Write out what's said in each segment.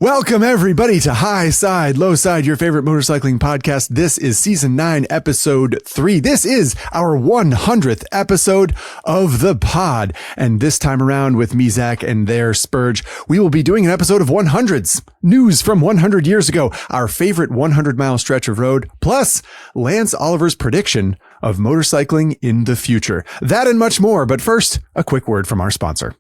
Welcome, everybody, to Highside Lowside, your favorite motorcycling podcast. This is Season 9, Episode 3. This is our 100th episode of the pod. And this time around with me, Zach, and their Spurg, we will be doing an episode of 100s. News from 100 years ago, our favorite 100-mile stretch of road, plus Lance Oliver's prediction of motorcycling in the future. That and much more. But first, a quick word from our sponsor.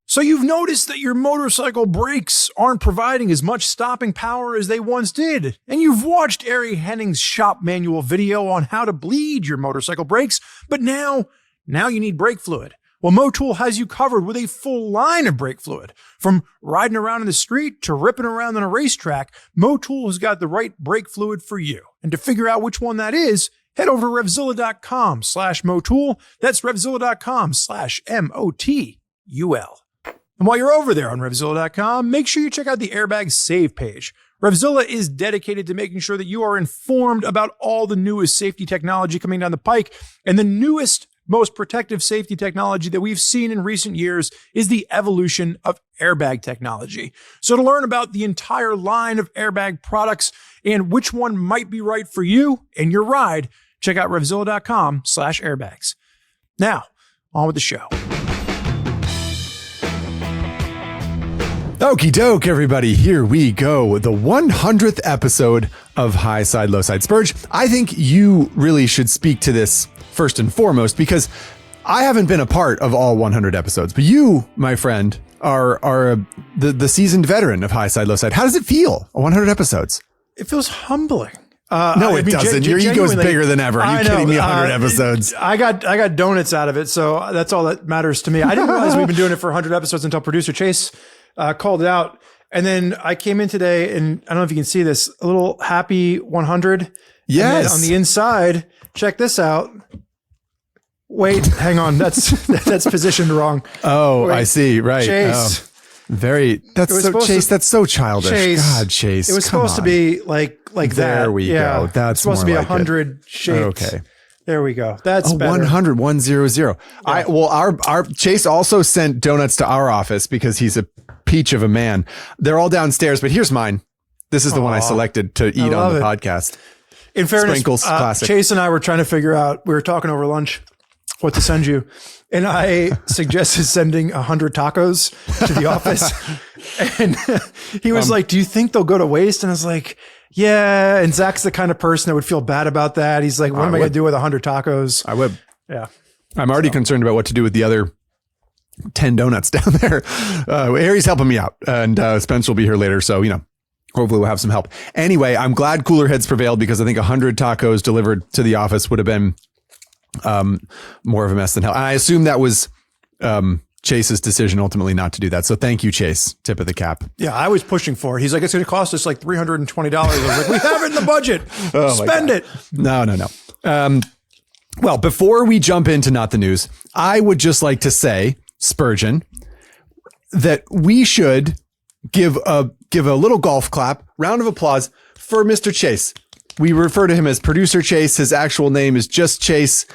So you've noticed that your motorcycle brakes aren't providing as much stopping power as they once did. And you've watched Ari Henning's shop manual video on how to bleed your motorcycle brakes, but now you need brake fluid. Well, Motul has you covered with a full line of brake fluid. From riding around in the street to ripping around on a racetrack, Motul has got the right brake fluid for you. And to figure out which one that is, head over to RevZilla.com/Motul. That's RevZilla.com/MOTUL. And while you're over there on RevZilla.com, make sure you check out the Airbag Save page. RevZilla is dedicated to making sure that you are informed about all the newest safety technology coming down the pike. And the newest, most protective safety technology that we've seen in recent years is the evolution of airbag technology. So to learn about the entire line of airbag products and which one might be right for you and your ride, check out RevZilla.com/airbags. Now, on with the show. Okie doke, everybody. Here we go. The 100th episode of Highside Lowside. Spurg, I think you really should speak to this first and foremost because I haven't been a part of all 100 episodes, but you, my friend, are the seasoned veteran of Highside Lowside. How does it feel? 100 episodes. It feels humbling. No, it doesn't. Your ego is bigger than ever. Are you kidding me? 100 episodes. I got donuts out of it, so that's all that matters to me. I didn't realize we've been doing it for 100 episodes until producer Chase called it out. And then I came in today and I don't know if you can see this, a little happy 100. Yes. And on the inside, check this out. Wait, hang on. That's positioned wrong. Oh, wait, I see. Right. Chase. Oh, that's so Chase. That's so childish. Chase, God, Chase. It was supposed to be like that. There we go. That's supposed to be like 100 shaped. Okay. There we go. That's better. 100, 100. Yeah. Our Chase also sent donuts to our office because he's a peach of a man. They're all downstairs, but here's mine. This is the one I selected to eat on the podcast. In fairness, Sprinkles classic. Chase and I were trying to figure out, we were talking over lunch what to send you. And I suggested sending 100 tacos to the office. And he was like, do you think they'll go to waste? And I was like, yeah. And Zach's the kind of person that would feel bad about that. He's like, what am I going to do with 100 tacos? I would. Yeah. I'm already concerned about what to do with the other 10 donuts down there. Harry's helping me out, and Spenser will be here later. So, hopefully we'll have some help. Anyway, I'm glad cooler heads prevailed because I think 100 tacos delivered to the office would have been more of a mess than hell. And I assume that was Chase's decision ultimately not to do that. So thank you, Chase. Tip of the cap. Yeah, I was pushing for it. He's like, it's going to cost us like $320. I was like, we have it in the budget. Spend it. No. Well, before we jump into Not the News, I would just like to say, Spurgeon, that we should give a little golf clap, round of applause for Mr. Chase. We refer to him as Producer Chase. His actual name is just Chase.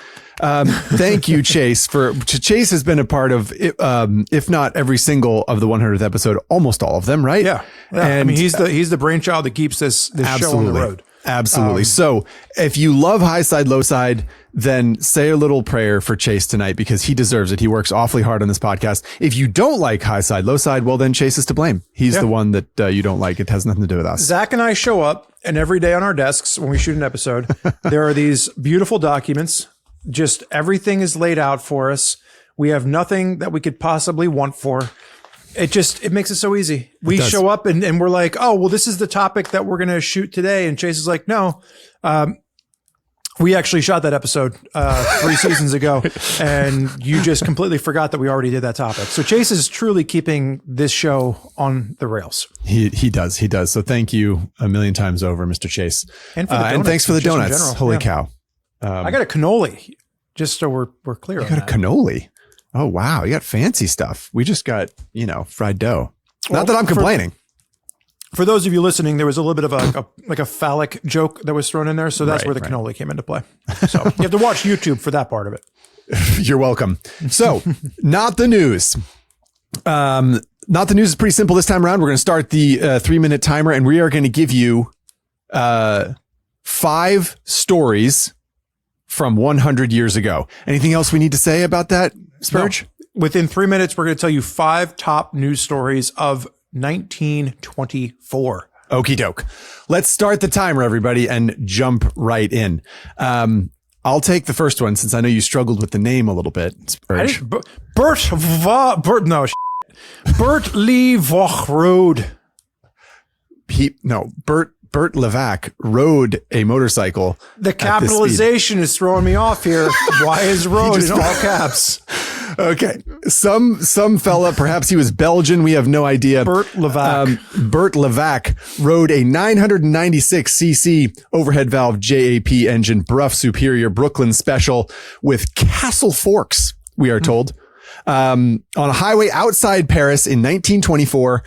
Thank you, Chase. Chase has been a part of, if not every single of the 100th episode, almost all of them, right? Yeah. And I mean, he's the brainchild that keeps this show on the road. Absolutely. So if you love Highside Lowside, then say a little prayer for Chase tonight because he deserves it. He works awfully hard on this podcast. If you don't like Highside Lowside, well, then Chase is to blame. He's the one that you don't like. It has nothing to do with us. Zach and I show up, and every day on our desks when we shoot an episode, there are these beautiful documents. Just everything is laid out for us. We have nothing that we could possibly want for. It makes it so easy. We show up and we're like, oh, well, this is the topic that we're going to shoot today. And Chase is like, no, we actually shot that episode 3 seasons ago. And you just completely forgot that we already did that topic. So Chase is truly keeping this show on the rails. He does. So thank you a million times over, Mr. Chase. And for the donuts, and thanks for the donuts. Holy cow. I got a cannoli, just so we're clear on that. You got a cannoli? Oh, wow. You got fancy stuff. We just got, fried dough. Not that I'm complaining. For those of you listening, there was a little bit of a phallic joke that was thrown in there. So that's where the cannoli came into play. So you have to watch YouTube for that part of it. You're welcome. So, not the news. Not the news is pretty simple this time around. We're going to start the 3-minute timer, and we are going to give you 5 stories from 100 years ago. Anything else we need to say about that, Spurg? No. Within 3 minutes, we're going to tell you 5 top news stories of 1924. Okie doke. Let's start the timer, everybody, and jump right in. I'll take the first one since I know you struggled with the name a little bit. Bert Lee Voch rode. Bert Levac rode a motorcycle. The capitalization is throwing me off here. Why is road in all caps? Okay. Some fella, perhaps he was Belgian. We have no idea. Bert Levac. Bert Levac rode a 996cc overhead valve JAP engine, Bruff Superior Brooklyn Special with Castle Forks, we are told, on a highway outside Paris in 1924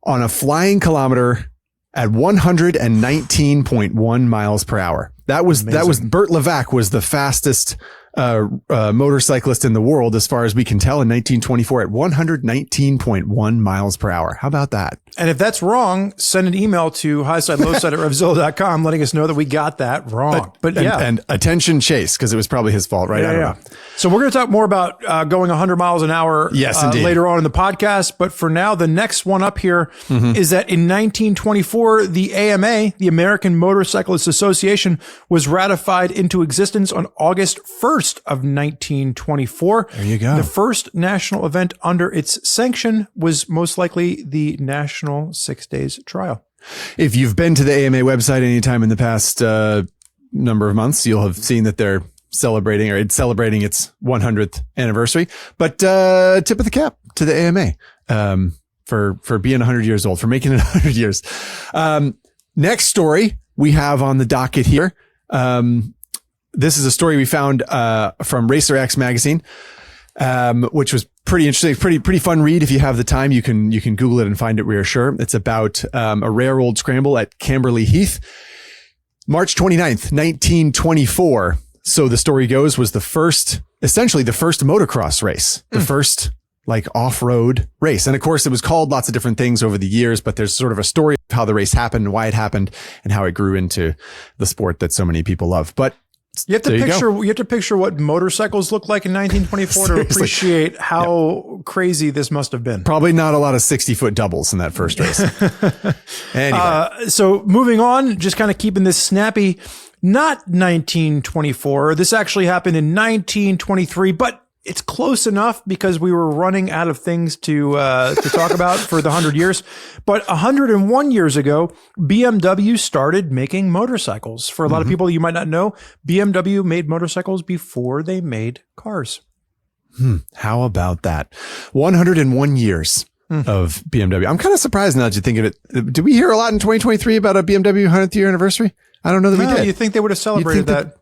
on a flying kilometer at 119.1 miles per hour. That was Bert Levac was the fastest motorcyclist in the world, as far as we can tell, in 1924 at 119.1 miles per hour. How about that? And if that's wrong, send an email to Highside Lowside at RevZilla.com letting us know that we got that wrong. And attention Chase, because it was probably his fault, right? Yeah. So we're going to talk more about going 100 miles an hour later on in the podcast. But for now, the next one up here is that in 1924, the AMA, the American Motorcyclists Association, was ratified into existence on August 1st of 1924. There you go. The first national event under its sanction was most likely the National 6 Days Trial. If you've been to the AMA website anytime in the past number of months, you'll have seen that they're celebrating its 100th anniversary. But tip of the cap to the AMA for being 100 years old, for making it 100 years. Next story we have on the docket here. This is a story we found from Racer X magazine, which was pretty interesting, pretty fun read. If you have the time, you can Google it and find it. We are sure it's about a rare old scramble at Camberley Heath, March 29th, 1924. So the story goes, was essentially the first motocross race, the first like off-road race. And of course, it was called lots of different things over the years, but there's sort of a story of how the race happened and why it happened and how it grew into the sport that so many people love. But you have to picture what motorcycles looked like in 1924 to appreciate how crazy this must have been. Probably not a lot of 60-foot doubles in that first race. Anyway. So moving on, just kind of keeping this snappy, not 1924. This actually happened in 1923, but it's close enough because we were running out of things to talk about for the 100 years. But 101 years ago, BMW started making motorcycles. For a lot of people you might not know, BMW made motorcycles before they made cars. How about that? 101 years of BMW. I'm kind of surprised now that you think of it. Did we hear a lot in 2023 about a BMW 100th year anniversary? I don't know that we did. You think they would have celebrated that?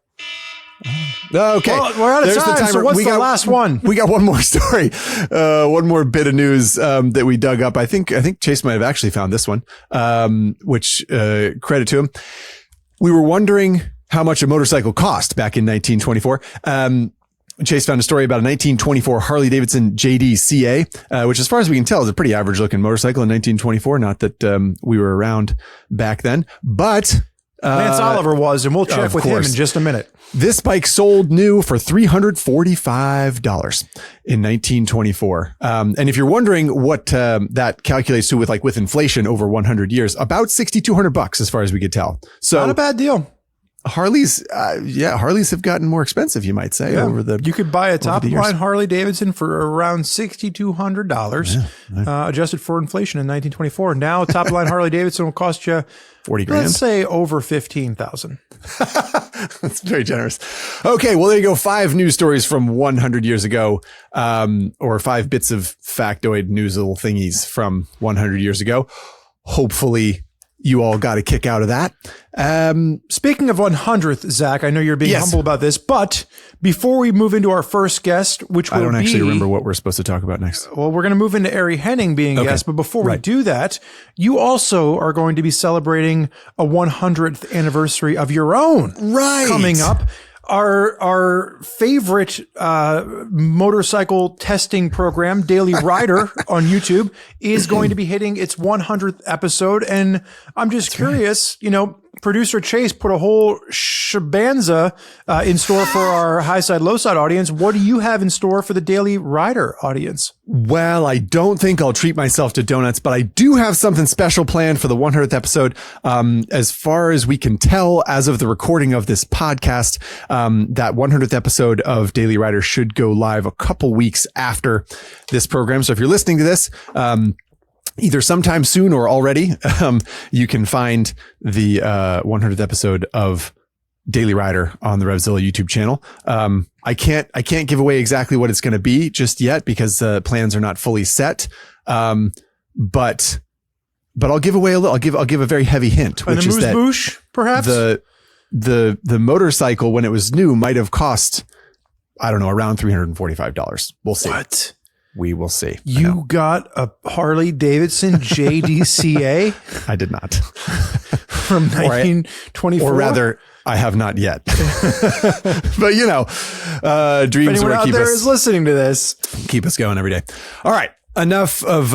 Okay. Well, we're out of time. So what's the last one? We got one more story. One more bit of news, that we dug up. I think Chase might have actually found this one, which, credit to him. We were wondering how much a motorcycle cost back in 1924. Chase found a story about a 1924 Harley Davidson JD CA, which as far as we can tell is a pretty average looking motorcycle in 1924. Not that, we were around back then, but Lance Oliver was, and we'll check with him in just a minute. This bike sold new for $345 in 1924. And if you're wondering what that calculates to with inflation over 100 years, about $6,200 as far as we could tell. So not a bad deal. Harleys have gotten more expensive, you might say, over the. You could buy a top line Harley Davidson for around $6,200, adjusted for inflation in 1924. Now, a top line Harley Davidson will cost you $40,000. Let's say over $15,000. That's very generous. Okay, well, there you go. 5 news stories from 100 years ago, or 5 bits of factoid news little thingies from 100 years ago. Hopefully, you all got a kick out of that. Speaking of 100th, Zach, I know you're being humble about this, but before we move into our first guest, which will be... I don't actually remember what we're supposed to talk about next. Well, we're going to move into Ari Henning being a guest, but before we do that, you also are going to be celebrating a 100th anniversary of your own coming up. Our favorite motorcycle testing program, Daily Rider on YouTube, is going to be hitting its 100th episode. And I'm just curious, producer Chase put a whole shebanza in store for our Highside Lowside audience. What do you have in store for the Daily Rider audience? Well, I don't think I'll treat myself to donuts, but I do have something special planned for the 100th episode. As far as we can tell, as of the recording of this podcast, that 100th episode of Daily Rider should go live a couple weeks after this program. So if you're listening to this, either sometime soon or already, you can find the 100th episode of Daily Rider on the RevZilla YouTube channel. I can't give away exactly what it's going to be just yet because the plans are not fully set. But I'll give away a little. I'll give a very heavy hint, which is that boosh, perhaps the motorcycle when it was new might have cost, I don't know, around $345. We'll see. What? We will see. You got a Harley Davidson JDCA? I did not. From 1924? Or rather, I have not yet. But dreams anyone are out there is listening to this. Keep us going every day. All right. Enough of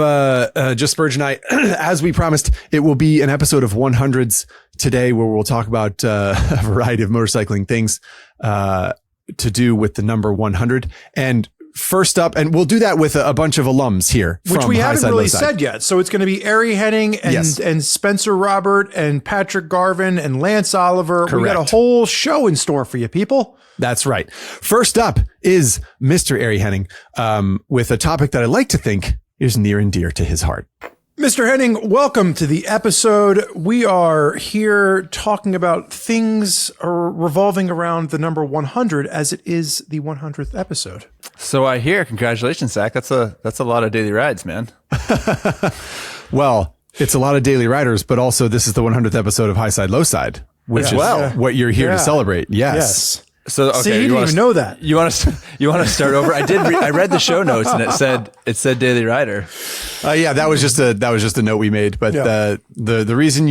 just Spurg and I. As we promised, it will be an episode of 100s today where we'll talk about a variety of motorcycling things to do with the number 100. And first up, and we'll do that with a bunch of alums here, which we haven't really said yet. So it's going to be Ari Henning and Spenser Robert and Patrick Garvin and Lance Oliver. Correct. We got a whole show in store for you people. That's right. First up is Mr. Ari Henning with a topic that I like to think is near and dear to his heart. Mr. Henning, welcome to the episode. We are here talking about things revolving around the number 100 as it is the 100th episode. So I hear. Congratulations, Zach. That's a lot of daily rides, man. Well, it's a lot of daily riders, but also this is the 100th episode of Highside Lowside, which is what you're here to celebrate. Yes. So okay, see, you didn't even know that. You want to start over? I read the show notes and it said Daily Rider. Yeah, that was just a note we made. But the reason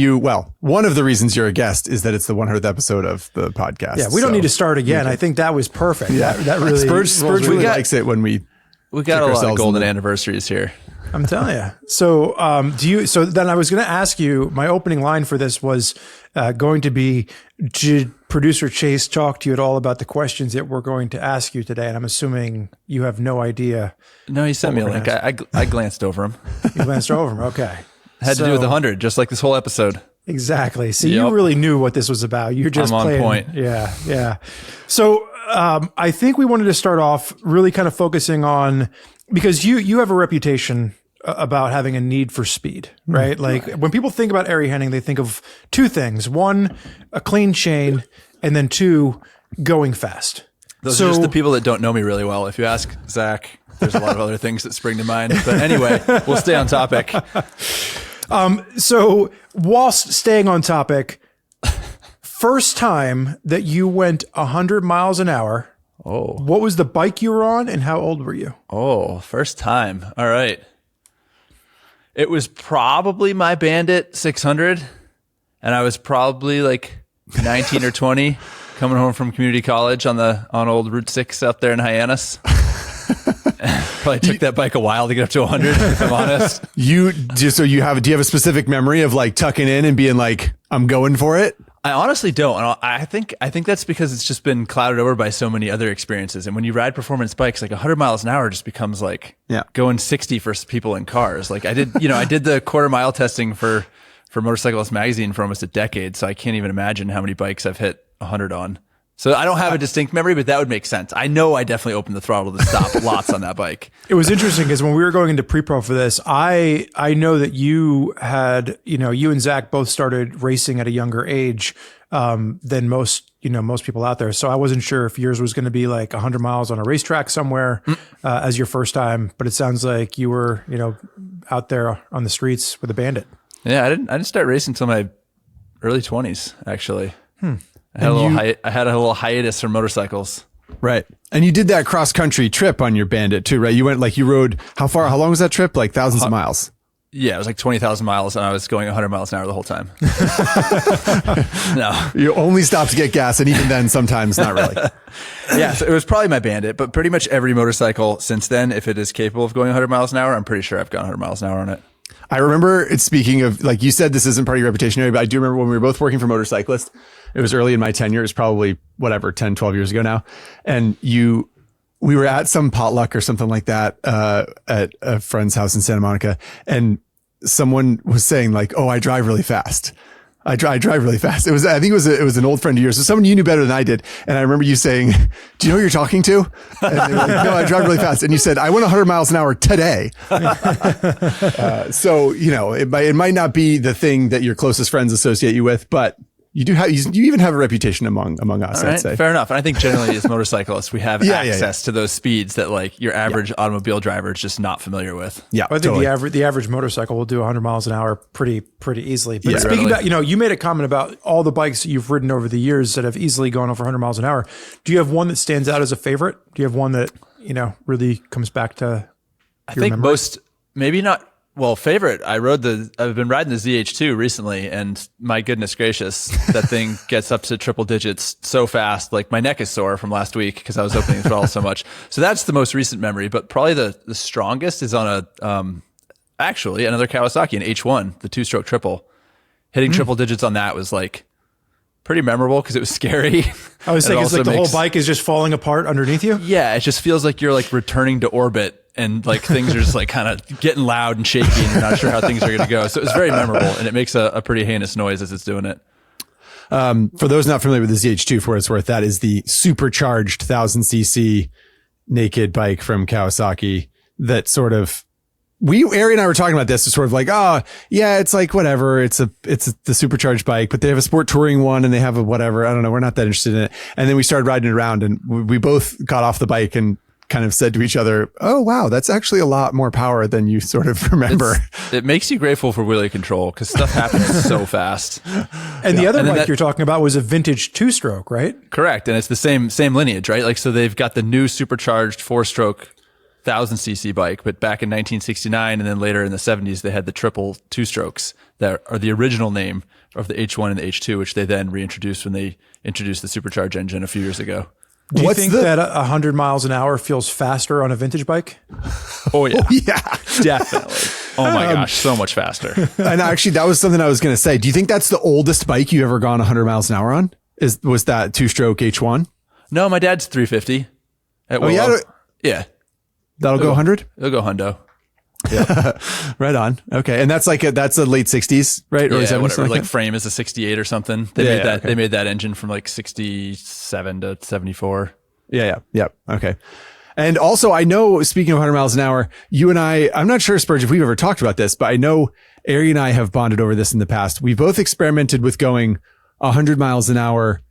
one of the reasons you're a guest is that it's the 100th episode of the podcast. Yeah, we don't need to start again. I think that was perfect. Yeah, that really Spurg really likes it when we got a lot of golden anniversaries here. I'm telling you. So, so then I was going to ask you, my opening line for this was going to be, did producer Chase talk to you at all about the questions that we're going to ask you today? And I'm assuming you have no idea. No, he sent me a link. I glanced over him. You glanced over him. Okay. Had to do with 100, just like this whole episode. Exactly. So you really knew what this was about. You're just I'm on playing. point. Yeah. So I think we wanted to start off really kind of focusing on, because you have a reputation about having a need for speed, right? Like when people think about Ari Henning, they think of two things. One, a clean chain, and then two, going fast. Those are just the people that don't know me really well. If you ask Zach, there's a lot of other things that spring to mind. But anyway, we'll stay on topic. So whilst staying on topic, first time that you went 100 miles an hour, what was the bike you were on and how old were you? Oh, first time. All right. It was probably my Bandit 600, and I was probably like 19 or 20, coming home from community college on old Route 6 out there in Hyannis. Probably took that bike a while to get up to 100, if I'm honest. Do you have a specific memory of like tucking in and being like, I'm going for it? I honestly don't. And I think that's because it's just been clouded over by so many other experiences. And when you ride performance bikes, like 100 miles an hour just becomes like going 60 for people in cars. Like I did the quarter mile testing for Motorcyclist magazine for almost a decade. So I can't even imagine how many bikes I've hit 100 on. So I don't have a distinct memory, but that would make sense. I know I definitely opened the throttle to stop lots on that bike. It was interesting because when we were going into pre-pro for this, I know that you had, you and Zach both started racing at a younger age than most people out there. So I wasn't sure if yours was going to be like 100 miles on a racetrack somewhere as your first time, but it sounds like you were, out there on the streets with a Bandit. Yeah, I didn't start racing until my early 20s, actually. I had a little hiatus from motorcycles. Right. And you did that cross country trip on your Bandit too, right? You went you rode how long was that trip? Like thousands of miles. Yeah, it was like 20,000 miles, and I was going 100 miles an hour the whole time. No. You only stop to get gas, and even then, sometimes not really. Yeah, so it was probably my Bandit, but pretty much every motorcycle since then, if it is capable of going 100 miles an hour, I'm pretty sure I've gone 100 miles an hour on it. I remember, speaking of, like you said, this isn't part of your reputation area, but I do remember when we were both working for Motorcyclist. It was early in my tenure. It was probably, 10, 12 years ago now. And we were at some potluck or something like that, at a friend's house in Santa Monica. And someone was saying like, oh, I drive really fast. I drive really fast. I think it was an old friend of yours. So someone you knew better than I did. And I remember you saying, do you know who you're talking to? And they were like, no, I drive really fast. And you said, I went 100 miles an hour today. So, it might not be the thing that your closest friends associate you with, but you even have a reputation among us, right, I'd say. Fair enough. And I think generally as motorcyclists, we have access to those speeds that like your average automobile driver is just not familiar with. Yeah. I think the average motorcycle will do 100 miles an hour pretty easily. But speaking about, you made a comment about all the bikes that you've ridden over the years that have easily gone over 100 miles an hour. Do you have one that stands out as a favorite? Do you have one that, really comes back to I think memory? Most, maybe not. Well, favorite, I've been riding the ZH2 recently, and my goodness gracious, that thing gets up to triple digits so fast. Like my neck is sore from last week because I was opening the throttle so much. So that's the most recent memory, but probably the strongest is on actually another Kawasaki, an H1, the 2-stroke triple. Hitting triple digits on that was like pretty memorable because it was scary. I was thinking like the whole bike is just falling apart underneath you. Yeah, it just feels like you're like returning to orbit. And like things are just like kind of getting loud and shaky and you're not sure how things are going to go. So it was very memorable and it makes a pretty heinous noise as it's doing it. For those not familiar with the ZH2, for what it's worth, that is the supercharged 1000cc naked bike from Kawasaki that sort of, Ari and I were talking about this. It's sort of like, oh yeah, it's like whatever. It's the supercharged bike, but they have a sport touring one and they have a whatever. I don't know. We're not that interested in it. And then we started riding it around and we both got off the bike and kind of said to each other, oh, wow, that's actually a lot more power than you sort of remember. It makes you grateful for wheelie control because stuff happens so fast. And the other bike you're talking about was a vintage 2-stroke, right? Correct. And it's the same lineage, right? Like, so they've got the new supercharged 4-stroke 1000cc bike, but back in 1969 and then later in the 70s, they had the triple 2-strokes that are the original name of the H1 and the H2, which they then reintroduced when they introduced the supercharged engine a few years ago. Do you think that 100 miles an hour feels faster on a vintage bike? Oh, yeah. Oh, yeah. Definitely. Oh, my gosh. So much faster. And actually, that was something I was going to say. Do you think that's the oldest bike you ever gone 100 miles an hour on? Was that 2-stroke H1? No, my dad's 350. Yeah. That'll go 100? It'll go hundo. Yeah. Right on. Okay. And that's that's a late 60s, right? Or yeah, whatever. Like frame is a 68 or something. They made that engine from like 67 to 74. Yeah. Okay. And also, I know, speaking of 100 miles an hour, you and I'm not sure, Spurg, if we've ever talked about this, but I know Ari and I have bonded over this in the past. We both experimented with going 100 miles an hour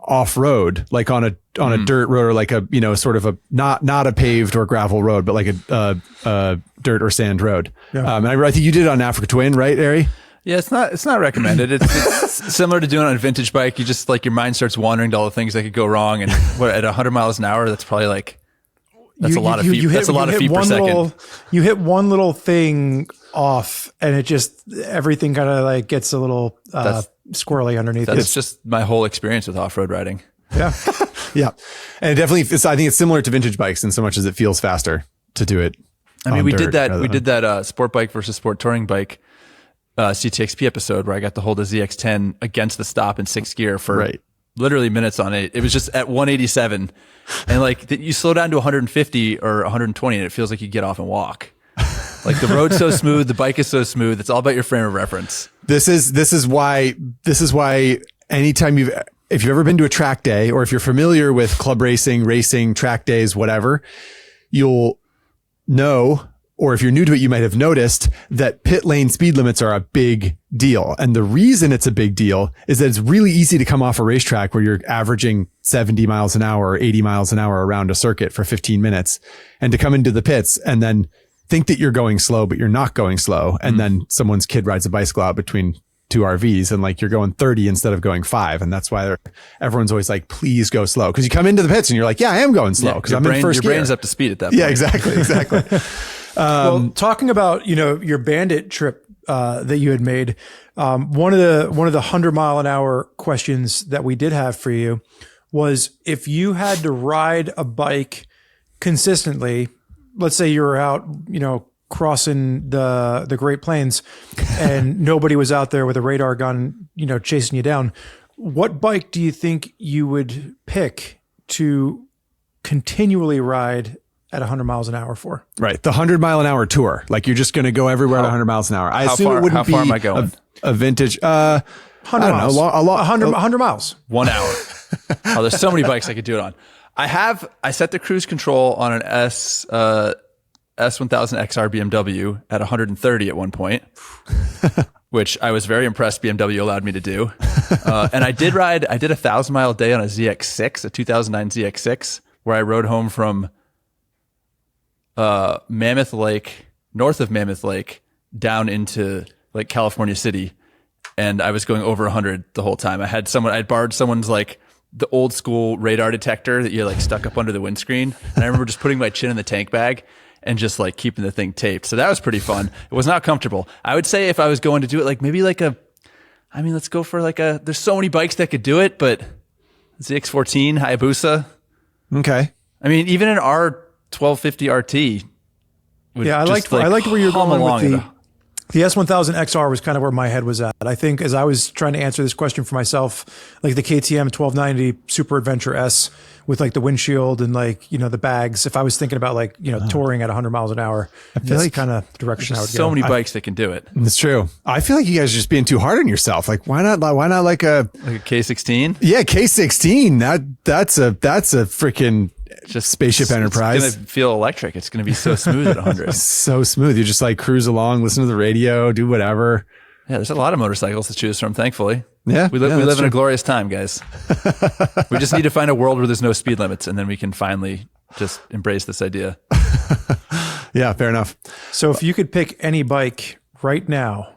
off-road, like on a dirt road or like a, sort of a, not a paved or gravel road, but like a dirt or sand road. Yeah. And I think you did it on Africa Twin, right, Ari? Yeah, it's not recommended. It's similar to doing it on a vintage bike. You just like your mind starts wandering to all the things that could go wrong. And at 100 miles an hour, that's probably like, that's a lot of feet. That's a lot of feet per second. You hit one little thing off and it just, everything kind of like gets a little, squirrely underneath. That's just my whole experience with off-road riding. Yeah. Yeah. And it definitely, I think it's similar to vintage bikes in so much as it feels faster to do it. I mean, we did that sport bike versus sport touring bike CTXP episode where I got to hold a ZX10 against the stop in 6th gear for literally minutes on it. It was just at 187 and like you slow down to 150 or 120 and it feels like you get off and walk. Like the road's so smooth, the bike is so smooth. It's all about your frame of reference. This is why anytime if you've ever been to a track day or if you're familiar with club racing, track days, whatever, you'll know, or if you're new to it, you might have noticed that pit lane speed limits are a big deal. And the reason it's a big deal is that it's really easy to come off a racetrack where you're averaging 70 miles an hour or 80 miles an hour around a circuit for 15 minutes and to come into the pits and then think that you're going slow, but you're not going slow. And then someone's kid rides a bicycle out between two RVs and like you're going 30 instead of going 5. And that's why everyone's always like, please go slow. Cause you come into the pits and you're like, yeah, I am going slow. Cause I'm in first gear. Your brain's up to speed at that point. Yeah, exactly. Well, talking about, your bandit trip that you had made, one of the 100-mile-an-hour questions that we did have for you was, if you had to ride a bike consistently, let's say you were out, crossing the Great Plains and nobody was out there with a radar gun, chasing you down, what bike do you think you would pick to continually ride at 100 miles an hour for? Right. The 100-mile-an-hour tour. Like, you're just going to go everywhere at 100 miles an hour. I assume it wouldn't be how far am I going? A vintage, 100 miles. 100 miles. 1 hour. Oh, there's so many bikes I could do it on. I set the cruise control on an S1000XR BMW at 130 at one point, which I was very impressed BMW allowed me to do. And I did a 1,000-mile day on a ZX6, a 2009 ZX6, where I rode home from Mammoth Lake, north of Mammoth Lake, down into like California City. And I was going over 100 the whole time. I'd borrowed someone's like the old school radar detector that you like stuck up under the windscreen. And I remember just putting my chin in the tank bag and just like keeping the thing taped. So that was pretty fun. It was not comfortable. I would say if I was going to do it, like maybe like let's go for there's so many bikes that could do it, but ZX14, Hayabusa. Okay. I mean, even an R1250 RT. I liked where you're going with the S1000 XR was kind of where my head was at. I think as I was trying to answer this question for myself, like the KTM 1290 Super Adventure S with like the windshield and like, the bags, if I was thinking about like, touring at 100 miles an hour, that's like kind of direction I would go. So many bikes that can do it. It's true. I feel like you guys are just being too hard on yourself. Like, why not like a K16? Yeah, K16. That's a freaking just spaceship Enterprise. It's going to feel electric. It's going to be so smooth at 100. So smooth. You just like cruise along, listen to the radio, do whatever. Yeah, there's a lot of motorcycles to choose from, thankfully. Yeah. We live in a glorious time, guys. We just need to find a world where there's no speed limits, and then we can finally just embrace this idea. Yeah, fair enough. So if you could pick any bike right now,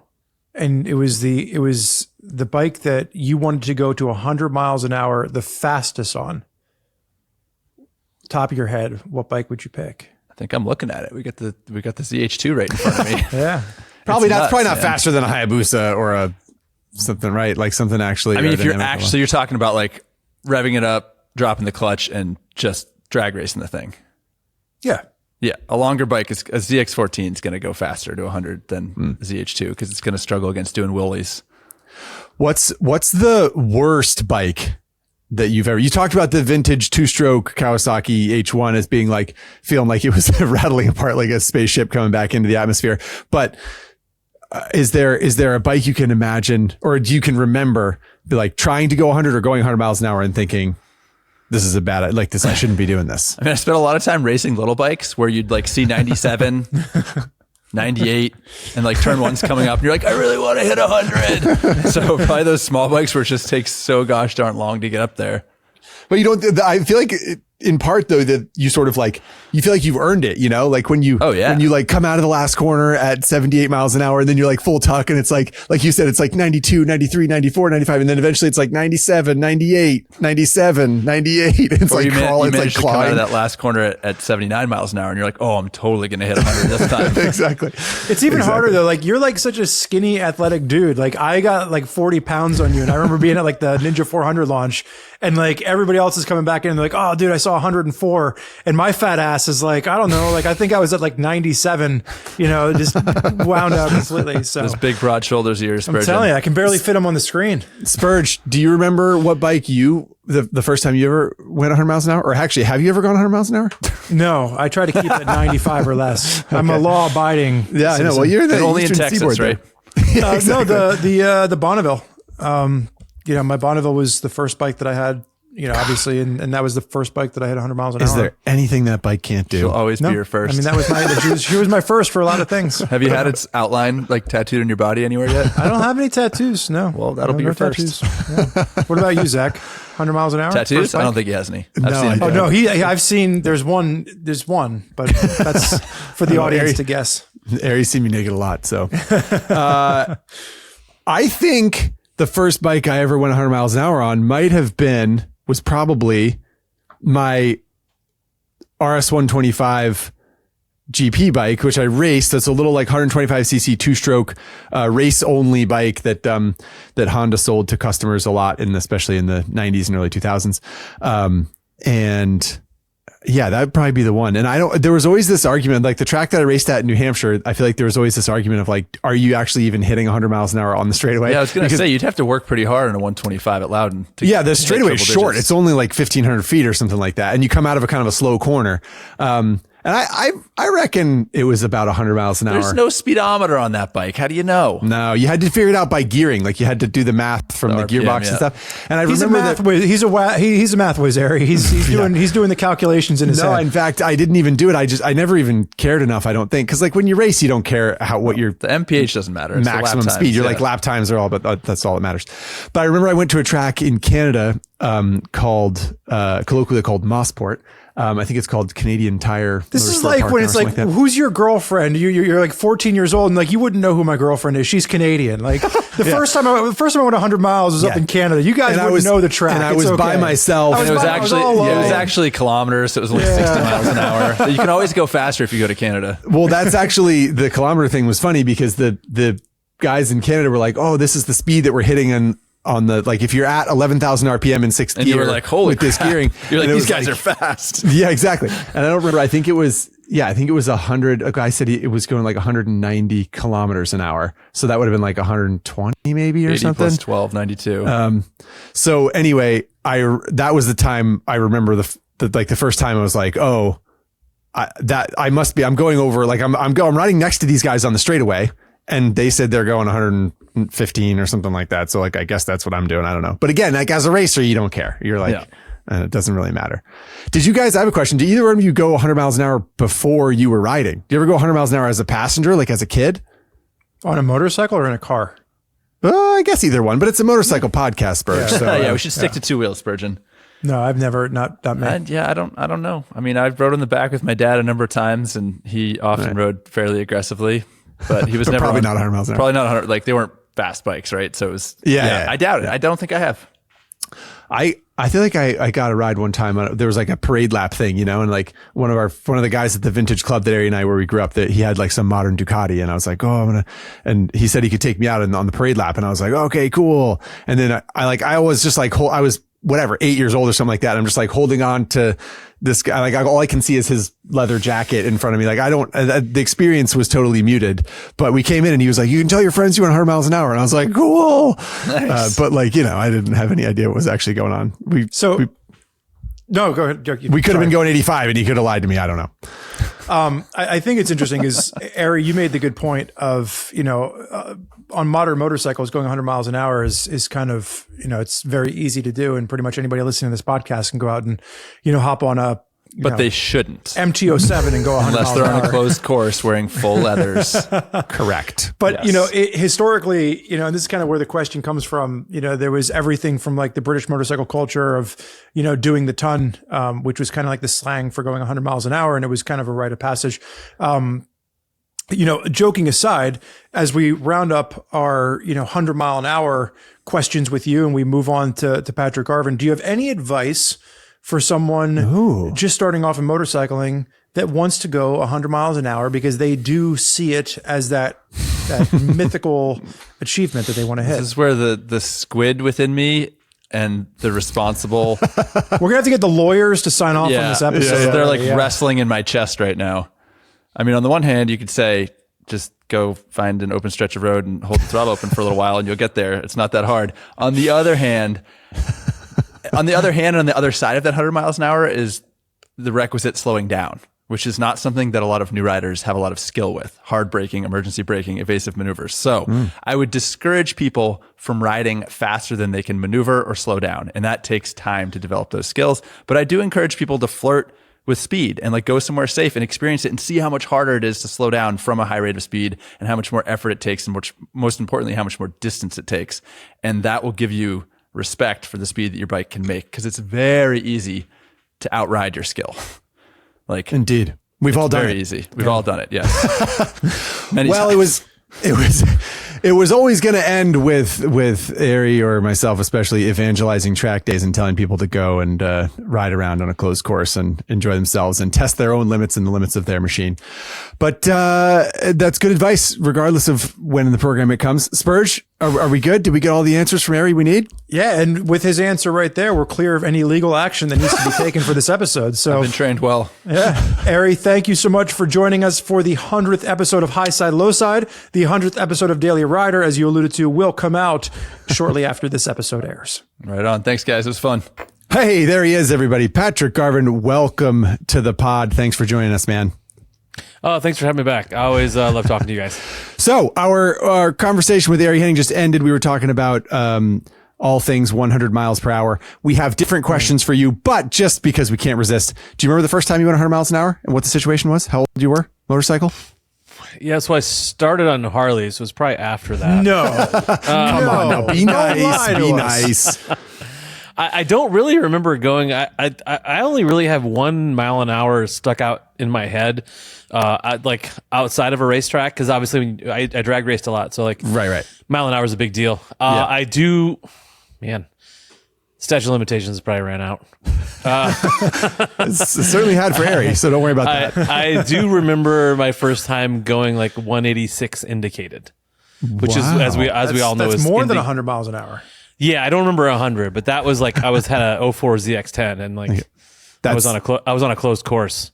and it was the bike that you wanted to go to 100 miles an hour the fastest on, top of your head, what bike would you pick? I think I'm looking at it. We got the ZH2 right in front of me. Yeah. Probably not faster than a Hayabusa or something, right? Like something actually. I mean, if you're talking about like revving it up, dropping the clutch, and just drag racing the thing. Yeah. Yeah. A longer bike, a ZX14 is going to go faster to 100 than ZH2 because it's going to struggle against doing wheelies. What's the worst bike that you've ever, you talked about the vintage 2-stroke Kawasaki H1 as being like, feeling like it was rattling apart like a spaceship coming back into the atmosphere. But is there a bike you can imagine, or do you can remember, be like trying to go 100 or going 100 miles an hour and thinking, this is I shouldn't be doing this. I mean, I spent a lot of time racing little bikes where you'd like see 97, 98, and like turn one's coming up and you're like, I really want to hit 100. So probably those small bikes where it just takes so gosh darn long to get up there. But I feel like in part though, that you sort of like, you feel like you've earned it, like when you, when you like come out of the last corner at 78 miles an hour and then you're like full tuck and it's like you said, it's like 92, 93, 94, 95. And then eventually it's like 97, 98, 97, 98. It's like crawl, it's like climb. Come out of that last corner at 79 miles an hour and you're like, oh, I'm totally going to hit 100 this time. Exactly. It's even harder though. Like you're like such a skinny athletic dude. Like I got like 40 pounds on you. And I remember being at like the Ninja 400 launch and like everybody else is coming back in and they're like, oh dude, I saw 104. And my fat ass is like, I don't know. Like I think I was at like 97, just wound out completely. So those big broad shoulders of yours, I'm telling you, I can barely fit them on the screen. Spurge, do you remember what bike the first time you ever went 100 miles an hour? Or actually, have you ever gone 100 miles an hour? No, I try to keep it at 95 or less. Okay. I'm a law abiding. Yeah, I know. Well, you're only in Texas, right? Yeah, exactly. No, the Bonneville. My Bonneville was the first bike that I had, obviously, and that was the first bike that I had 100 miles an hour. Is there anything that bike can't do? She'll always be your first. I mean, that was she was my first for a lot of things. Have you had its outline like tattooed on your body anywhere yet? I don't have any tattoos. No. Well, that'll be your first. Yeah. What about you, Zach? 100 miles an hour? Tattoos? I don't think he has any. I've seen, there's one, but that's for the audience to guess. Ari's seen me naked a lot. So, I think the first bike I ever went 100 miles an hour on was probably my RS 125 GP bike, which I raced. That's a little like 125cc 2-stroke race only bike that Honda sold to customers a lot, especially in the 90s and early 2000s. And yeah, that'd probably be the one. And there was always this argument, like the track that I raced at in New Hampshire, I feel like there was always this argument of like, are you actually even hitting 100 miles an hour on the straightaway? Yeah, I was going to say, you'd have to work pretty hard on a 125 at Loudon. Yeah, the straightaway is short. It's only like 1,500 feet or something like that. And you come out of a kind of a slow corner. And I reckon it was about 100 miles an hour. There's no speedometer on that bike. How do you know? No, you had to figure it out by gearing. Like you had to do the math from the RPM, gearbox and stuff. And I He's a math whiz, Ari. He's doing the calculations in his head. No, in fact, I didn't even do it. I never even cared enough, I don't think. Because like when you race, you don't care what your the MPH doesn't matter. It's maximum speed. You're like lap times are all, but that's all that matters. But I remember I went to a track in Canada colloquially called Mossport. I think it's called Canadian Tire. This is like when it's like who's your girlfriend? You're like 14 years old and like you wouldn't know who my girlfriend is. She's Canadian. Like the first time I went 100 miles was up in Canada. You guys wouldn't know the track. And I was by myself. It was actually kilometers. So it was only 60 miles an hour. You can always go faster if you go to Canada. Well, that's actually the kilometer thing was funny because the guys in Canada were like, "Oh, this is the speed that we're hitting on the, like if you're at 11,000 RPM in sixth gear, you were like, holy with this gearing, you're like, these guys are fast." Yeah, exactly. And I don't remember. I think it was 100. A guy said it was going like 190 kilometers an hour. So that would have been like 120 maybe or 80 something. Plus 12, 92. So anyway, that was the time I remember the first time I was like, oh, I'm going over, like I'm riding next to these guys on the straightaway. And they said they're going 115 or something like that. So like, I guess that's what I'm doing. I don't know. But again, like as a racer, you don't care. You're like, it doesn't really matter. Did you guys, I have a question. Did either one of you go 100 miles an hour before you were riding? Do you ever go 100 miles an hour as a passenger, like as a kid? On a motorcycle or in a car? I guess either one, but it's a motorcycle podcast, Spurg. Yeah. So, we should stick to two wheels, Spurgeon. No, I've never, not me. I don't know. I mean, I've rode on the back with my dad a number of times and he often rode fairly aggressively. But he was never probably not 100 miles an hour. Probably not 100. Like they weren't fast bikes, right? So it was. I doubt it. I don't think I have. I feel like I got a ride one time. There was like a parade lap thing, and like one of the guys at the vintage club that Ari and I, where we grew up, that he had like some modern Ducati, and I was like, oh, and he said he could take me out on the parade lap, and I was like, okay, cool. And then I was just like, I was 8 years old or something like that. I'm just like holding on to this guy. Like all I can see is his leather jacket in front of me. Like the experience was totally muted, but we came in and he was like, you can tell your friends you went 100 miles an hour. And I was like, cool. Nice. But like, I didn't have any idea what was actually going on. No, go ahead. We could have been going 85 and he could have lied to me. I don't know. I think it's interesting is, Ari, you made the good point of, on modern motorcycles, going 100 miles an hour is kind of, it's very easy to do. And pretty much anybody listening to this podcast can go out and, hop on a, but they shouldn't. MT-07 and go 100 unless miles they're an on hour. a closed course wearing full leathers. Correct. But, historically, and this is kind of where the question comes from, there was everything from like the British motorcycle culture of, doing the ton, which was kind of like the slang for going 100 miles an hour. And it was kind of a rite of passage. Joking aside, as we round up our, 100 mile an hour questions with you and we move on to Patrick Garvin, do you have any advice for someone just starting off in motorcycling that wants to go 100 miles an hour because they do see it as that mythical achievement that they want to hit? This is where the squid within me and the responsible. We're going to have to get the lawyers to sign off on this episode. Yeah. They're like wrestling in my chest right now. I mean, on the one hand, you could say, just go find an open stretch of road and hold the throttle open for a little while and you'll get there. It's not that hard. On the other hand, on the other side of that 100 miles an hour is the requisite slowing down, which is not something that a lot of new riders have a lot of skill with. Hard braking, emergency braking, evasive maneuvers. So I would discourage people from riding faster than they can maneuver or slow down. And that takes time to develop those skills. But I do encourage people to flirt with speed and like go somewhere safe and experience it and see how much harder it is to slow down from a high rate of speed and how much more effort it takes and most importantly, how much more distance it takes. And that will give you respect for the speed that your bike can make, because it's very easy to outride your skill. Like, indeed, we've all done it. Very easy. We've all done it. Yes. Many times. It was It was always going to end with Ari or myself, especially evangelizing track days and telling people to go and ride around on a closed course and enjoy themselves and test their own limits and the limits of their machine. But that's good advice, regardless of when in the program it comes. Spurg, are we good? Did we get all the answers from Ari we need? Yeah, and with his answer right there, we're clear of any legal action that needs to be taken for this episode. So I've been trained well. Yeah. Ari, thank you so much for joining us for the 100th episode of Highside Lowside. The 100th episode of Daily Rider, as you alluded to, will come out shortly after this episode airs. Right on. Thanks, guys. It was fun. Hey, there he is, everybody. Patrick Garvin, welcome to the pod. Thanks for joining us, man. Oh, thanks for having me back. I always love talking to you guys. So our conversation with Ari Henning just ended. We were talking about all things 100 miles per hour. We have different questions for you, but just because we can't resist, do you remember the first time you went 100 miles an hour and what the situation was? How old you were? Motorcycle? Yeah, so I started on Harleys. So it was probably after that. No. Come on, now be nice. Be nice. I don't really remember going. I only really have 1 mile an hour stuck out in my head, like outside of a racetrack, because obviously I drag raced a lot. So like, right. Mile an hour is a big deal. I do, man. Statute of limitations probably ran out. It certainly had for Ari, so don't worry about that. I do remember my first time going like 186 indicated, which is as we all know that's is more than 100 miles an hour. Yeah, I don't remember 100, but that was like I had a 04 ZX10 and like I was on a closed course.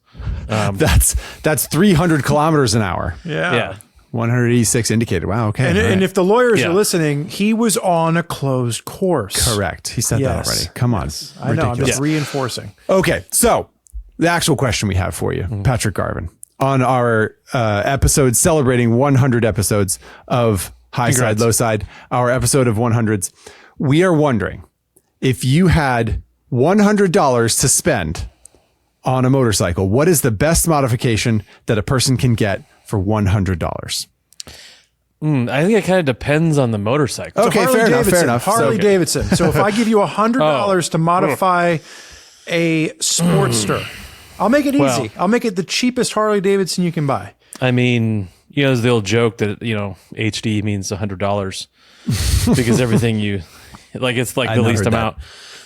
That's 300 kilometers an hour. Yeah. 186 indicated. Wow. Okay. And if the lawyers are listening, he was on a closed course. Correct. He said that already. Come on. I know. I'm just reinforcing. Okay. So the actual question we have for you, Patrick Garvin, on our episode celebrating 100 episodes of Highside Lowside, our episode of 100s, we are wondering if you had $100 to spend on a motorcycle, what is the best modification that a person can get for $100? I think it kind of depends on the motorcycle. So Okay, fair enough. Harley Davidson. So if I give you $100 to modify a Sportster, I'll make it easy. I'll make it the cheapest Harley Davidson you can buy. I mean, there's the old joke that, HD means $100 because everything you like, it's like the least amount.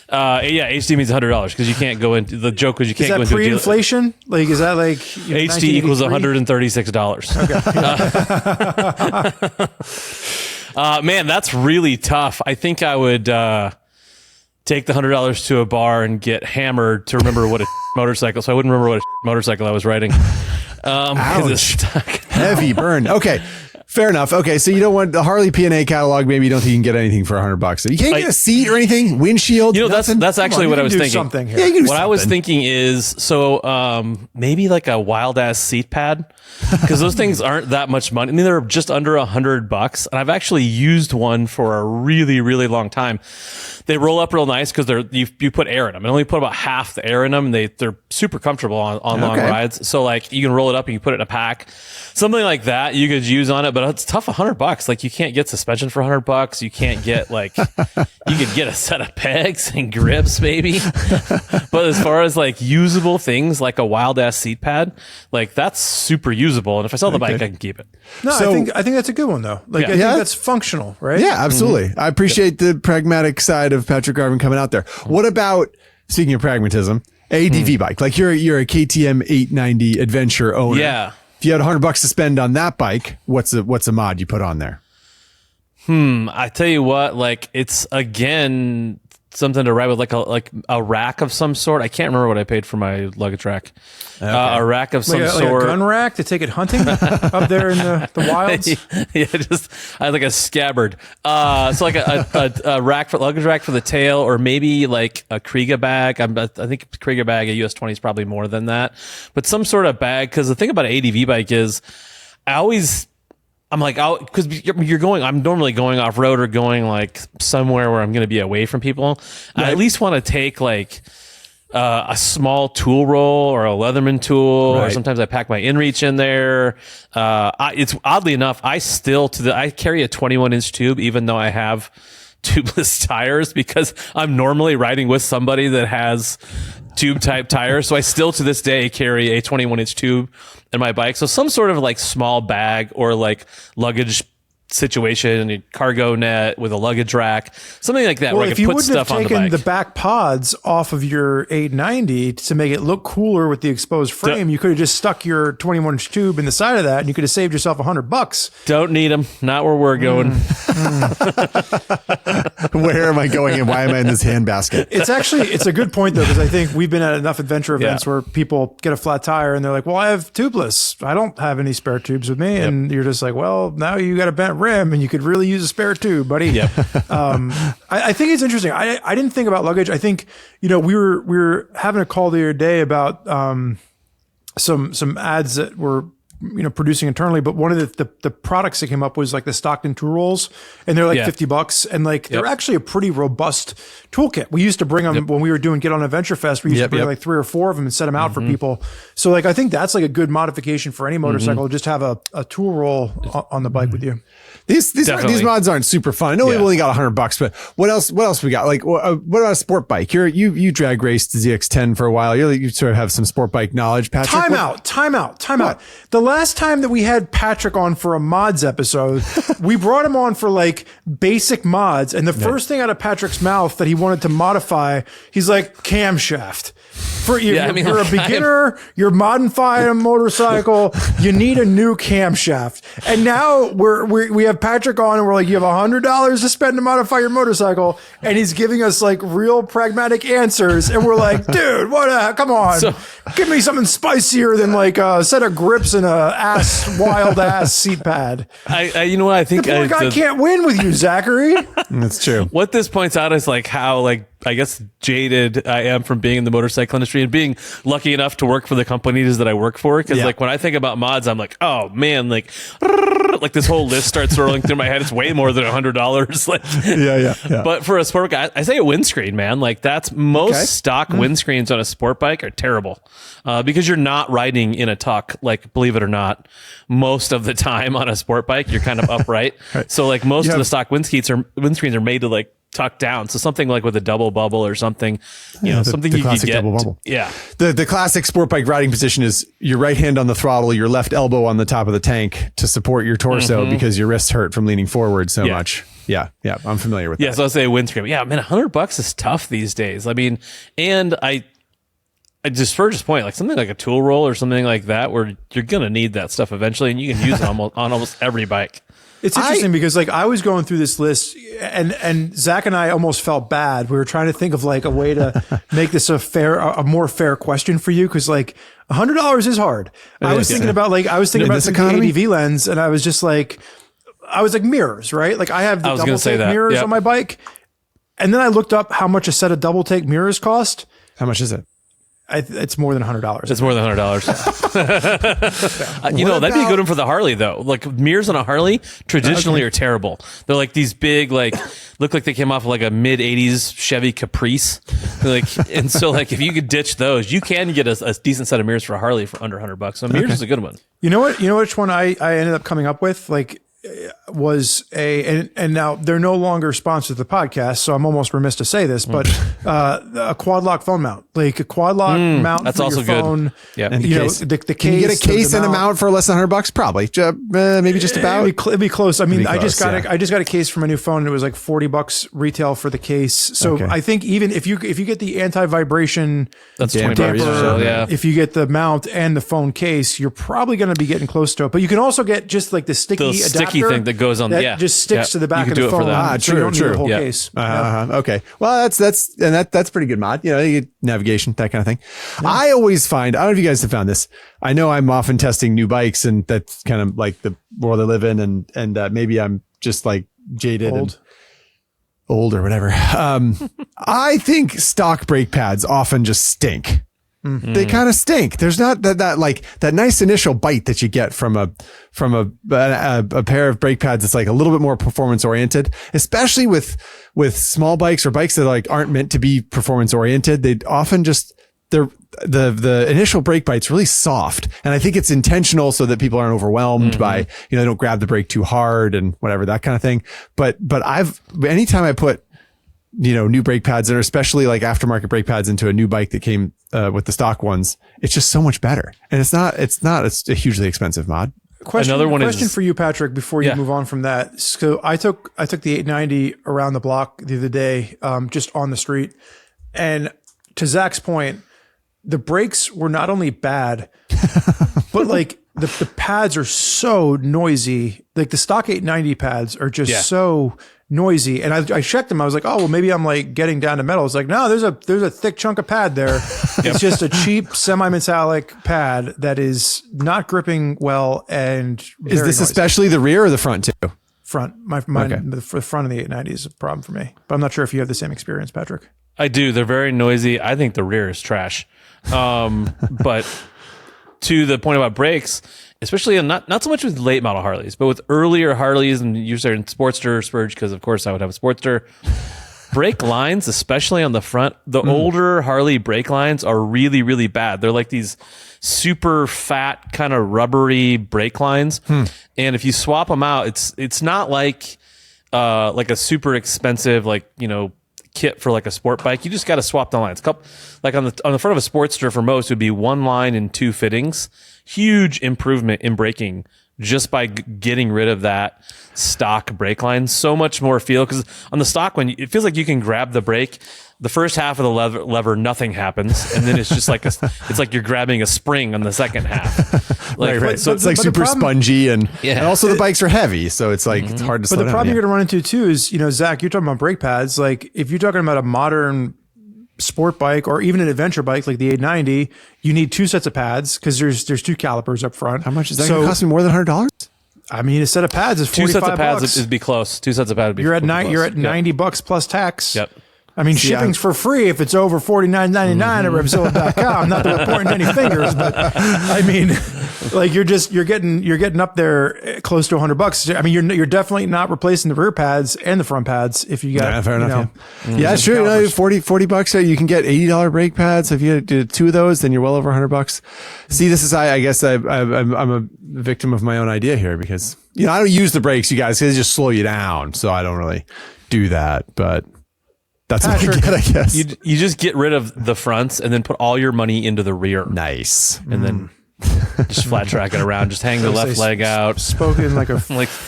HD means $100 because you can't go into the joke was you can't go into pre-inflation. Like, is that like HD equals $136? Okay. Man, that's really tough. I think I would take the $100 to a bar and get hammered to remember what a motorcycle. So I wouldn't remember what a motorcycle I was riding. Ouch. Heavy burn. Okay. Fair enough. Okay, so you don't want the Harley P&A catalog. Maybe you don't think you can get anything for $100. You can't get a seat or anything, windshield. That's actually what I was thinking. Yeah, you can do what I was thinking is maybe like a wild ass seat pad, because those things aren't that much money. I mean, they're just under $100, and I've actually used one for a really, really long time. They roll up real nice because you put air in them. And only put about half the air in them. And they're super comfortable on long rides. So like you can roll it up and you put it in a pack, something like that you could use on it. But it's tough. $100. Like you can't get suspension for $100. You can't get like you could get a set of pegs and grips maybe. But as far as like usable things like a wild ass seat pad, like that's super usable. And if I sell the bike, I can keep it. No, I think that's a good one though. Like I think that's functional, right? Yeah, absolutely. I appreciate the pragmatic side of Patrick Garvin coming out there. What about, speaking of pragmatism, ADV bike? Like you're a KTM 890 adventure owner. Yeah. If you had $100 to spend on that bike, what's a mod you put on there? I tell you what, like it's again something to ride with, like a rack of some sort. I can't remember what I paid for my luggage rack. A rack of some sort. Like a gun rack to take it hunting up there in the wilds? I had like a scabbard. So like a rack for luggage rack for the tail, or maybe like a Kriega bag. I think Kriega bag, a US 20 is probably more than that. But some sort of bag, because the thing about an ADV bike is I'm like, because I'm normally going off road or going like somewhere where I'm going to be away from people. Right. I at least want to take like a small tool roll or a Leatherman tool, or sometimes I pack my InReach in there. It's oddly enough, I carry a 21-inch tube, even though I have tubeless tires, because I'm normally riding with somebody that has tube type tires. So I still to this day carry a 21-inch tube in my bike. So some sort of like small bag or like luggage situation, a cargo net with a luggage rack, something like that, Well, where I if could you put wouldn't have stuff on the taken bike. the back pods off of your 890 to make it look cooler with the exposed frame, you could have just stuck your 21-inch tube in the side of that, and you could have saved yourself $100. Don't need them. Not where we're going. Where am I going and why am I in this handbasket? It's a good point though, because I think we've been at enough adventure events where people get a flat tire and they're like, well, I have tubeless. I don't have any spare tubes with me. And you're just like, well, now you got a bent rim and you could really use a spare tube, buddy. Yep. I think it's interesting. I didn't think about luggage. I think, we were having a call the other day about some ads that were producing internally, but one of the products that came up was like the Stockton tool rolls, and they're like $50, and like they're actually a pretty robust toolkit. We used to bring them when we were doing Get on Adventure Fest. We used to bring like 3 or 4 of them and set them out for people. So like I think that's like a good modification for any motorcycle. Just have a tool roll on the bike with you. These mods aren't super fun. I know we only got $100, but what else we got? Like, what about a sport bike? You drag raced the ZX10 for a while. You sort of have some sport bike knowledge, Patrick. Time out. The last time that we had Patrick on for a mods episode, we brought him on for like basic mods, and the first thing out of Patrick's mouth that he wanted to modify, he's like camshaft. For you, you're a beginner. You're modifying a motorcycle. You need a new camshaft. And now we have Patrick on, and we're like, you have $100 to spend to modify your motorcycle, and he's giving us like real pragmatic answers. And we're like, dude, come on, give me something spicier than like a set of grips and a wild ass seat pad. I think the poor guy can't win with you, Zachary. That's true. What this points out is like how I guess jaded I am from being in the motorcycle industry and being lucky enough to work for the companies that I work for. Cause like when I think about mods, I'm like, oh man, like this whole list starts swirling through my head. It's way more than $100. Like, yeah. But for a sport bike, I say a windscreen, man. Like that's most stock windscreens on a sport bike are terrible because you're not riding in a tuck. Like, believe it or not, most of the time on a sport bike, you're kind of upright. So like most of the stock windscreens are made to like tuck down. So something like with a double bubble or something, something you could get. Double bubble. Yeah. The classic sport bike riding position is your right hand on the throttle, your left elbow on the top of the tank to support your torso because your wrists hurt from leaning forward so much. Yeah. I'm familiar with that. Yeah. So I'll say windscreen. Yeah, man, $100 is tough these days. I mean, and I just Spurg's point, like something like a tool roll or something like that, where you're going to need that stuff eventually, and you can use it on almost every bike. It's interesting because like I was going through this list and Zach and I almost felt bad. We were trying to think of like a way to make this a more fair question for you. Cause like $100 is hard. I was thinking about the ADV lens, and I was like mirrors, right? Like I have the double take mirrors on my bike. And then I looked up how much a set of double take mirrors cost. How much is it? It's more than $100. It's more than $100. That'd be a good one for the Harley though. Like mirrors on a Harley traditionally are terrible. They're like these big, like look like they came off of like a mid '80s Chevy Caprice. And so like if you could ditch those, you can get a decent set of mirrors for a Harley for under $100. So mirrors is a good one. You know which one I ended up coming up with? Like was and now they're no longer sponsored the podcast, so I'm almost remiss to say this, but a quad lock phone mount, like a quad lock mount. That's for also your phone. Good. Yeah, the case. The case. Can you get a case and a mount for less than $100? Probably, maybe just about. It'd be close. I mean, I just got a case for my new phone. And it was like $40 retail for the case. So I think even if you get the anti-vibration, that's damper, $20. If you get the mount and the phone case, you're probably going to be getting close to it. But you can also get just like the sticky adapter thing that goes on. That just sticks to the back of the phone. So you don't need the whole case. Okay. Well, that's pretty good mod. You get navigation, that kind of thing. Yeah. I always find, I don't know if you guys have found this. I know I'm often testing new bikes, and that's kind of like the world I live in, and maybe I'm just like jaded and old or whatever. I think stock brake pads often just stink. Mm-hmm. They kind of stink. There's not that nice initial bite that you get from a pair of brake pads that's like a little bit more performance oriented, especially with small bikes or bikes that like aren't meant to be performance oriented. They often just the initial brake bite's really soft, and I think it's intentional so that people aren't overwhelmed by they don't grab the brake too hard and whatever, that kind of thing. But anytime I put new brake pads, and especially like aftermarket brake pads, into a new bike that came with the stock ones, it's just so much better. And it's a hugely expensive mod. Question for you, Patrick, before you move on from that. So I took the 890 around the block the other day, just on the street. And to Zach's point, the brakes were not only bad, but like the pads are so noisy. Like the stock 890 pads are just so noisy. And I checked them. I was like, oh, well, maybe I'm like getting down to metal. It's like, no, there's a thick chunk of pad there. It's just a cheap semi-metallic pad that is not gripping well. And is this noisy. Especially the rear or the front too? Front. The front of the 890 is a problem for me. But I'm not sure if you have the same experience, Patrick. I do. They're very noisy. I think the rear is trash. But to the point about brakes, especially not so much with late model Harleys, but with earlier Harleys, and usually in Sportster, Spurg, because of course I would have a Sportster. Brake lines, especially on the front, the older Harley brake lines are really, really bad. They're like these super fat, kind of rubbery brake lines. And if you swap them out, it's not like a super expensive, kit for like a sport bike. You just got to swap the lines. Like on the front of a Sportster for most, it would be one line and two fittings. Huge improvement in braking just by getting rid of that stock brake line. So much more feel, because on the stock one, it feels like you can grab the brake. The first half of the lever, nothing happens, and then it's just like it's like you're grabbing a spring on the second half. Right. So it's like super spongy, and also the bikes are heavy, so it's like it's hard to slow down. But the problem you're going to run into too is, Zach, you're talking about brake pads. Like if you're talking about a modern sport bike or even an adventure bike like the 890, you need two sets of pads because there's two calipers up front. How much is that going to cost me? More than $100? I mean, a set of pads is $45. Two sets of pads would be close. Two sets of pads would be. You're at $90 plus tax. Yep. I mean, shipping's for free if it's over $49.99 at RevZilla.com. Not that we're pointing any fingers, but I mean, like you're getting up there close to $100. I mean, you're definitely not replacing the rear pads and the front pads if you got fair enough. Yeah, sure. $40 you can get $80 brake pads. So if you do two of those, then you're well over $100. See, this is I guess I'm a victim of my own idea here because I don't use the brakes, you guys. They just slow you down, so I don't really do that, but. That's what I get, I guess. You just get rid of the fronts and then put all your money into the rear. Nice. And then just flat track it around. Just hang the left leg out. Spoken like a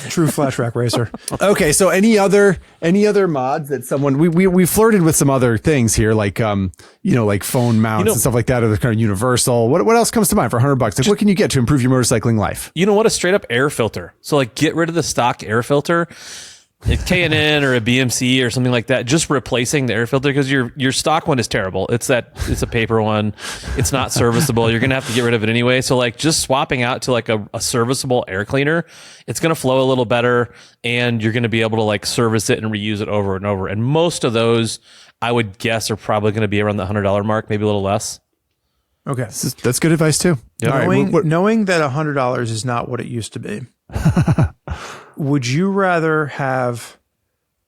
true flat track racer. Okay, so any other mods that someone we flirted with some other things here, like like phone mounts and stuff like that, or the kind of universal. What else comes to mind for $100? Like, what can you get to improve your motorcycling life? You know what? A straight up air filter. So like, get rid of the stock air filter. A K&N or a BMC or something like that, just replacing the air filter, because your stock one is terrible. It's a paper one. It's not serviceable. You're gonna have to get rid of it anyway. So like, just swapping out to like a serviceable air cleaner, it's gonna flow a little better, and you're gonna be able to like service it and reuse it over and over. And most of those, I would guess, are probably gonna be around the $100 mark, maybe a little less. Okay, that's good advice too. Yep. Knowing that $100 is not what it used to be. Would you rather have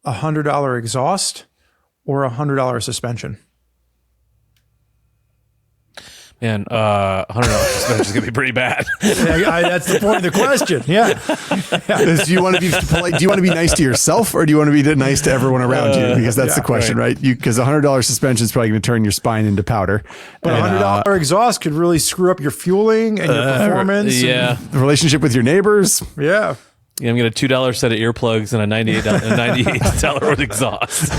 $100 exhaust or $100 suspension? Man, $100 suspension is gonna be pretty bad. That's the point of the question. Yeah. Do you want to be polite? Do you want to be nice to yourself, or do you want to be nice to everyone around you? Because that's the question, right? Because $100 suspension is probably going to turn your spine into powder. But $100 exhaust could really screw up your fueling and your performance. Yeah, the relationship with your neighbors. Yeah. Yeah, I'm getting a $2 set of earplugs and a $98 worth exhaust.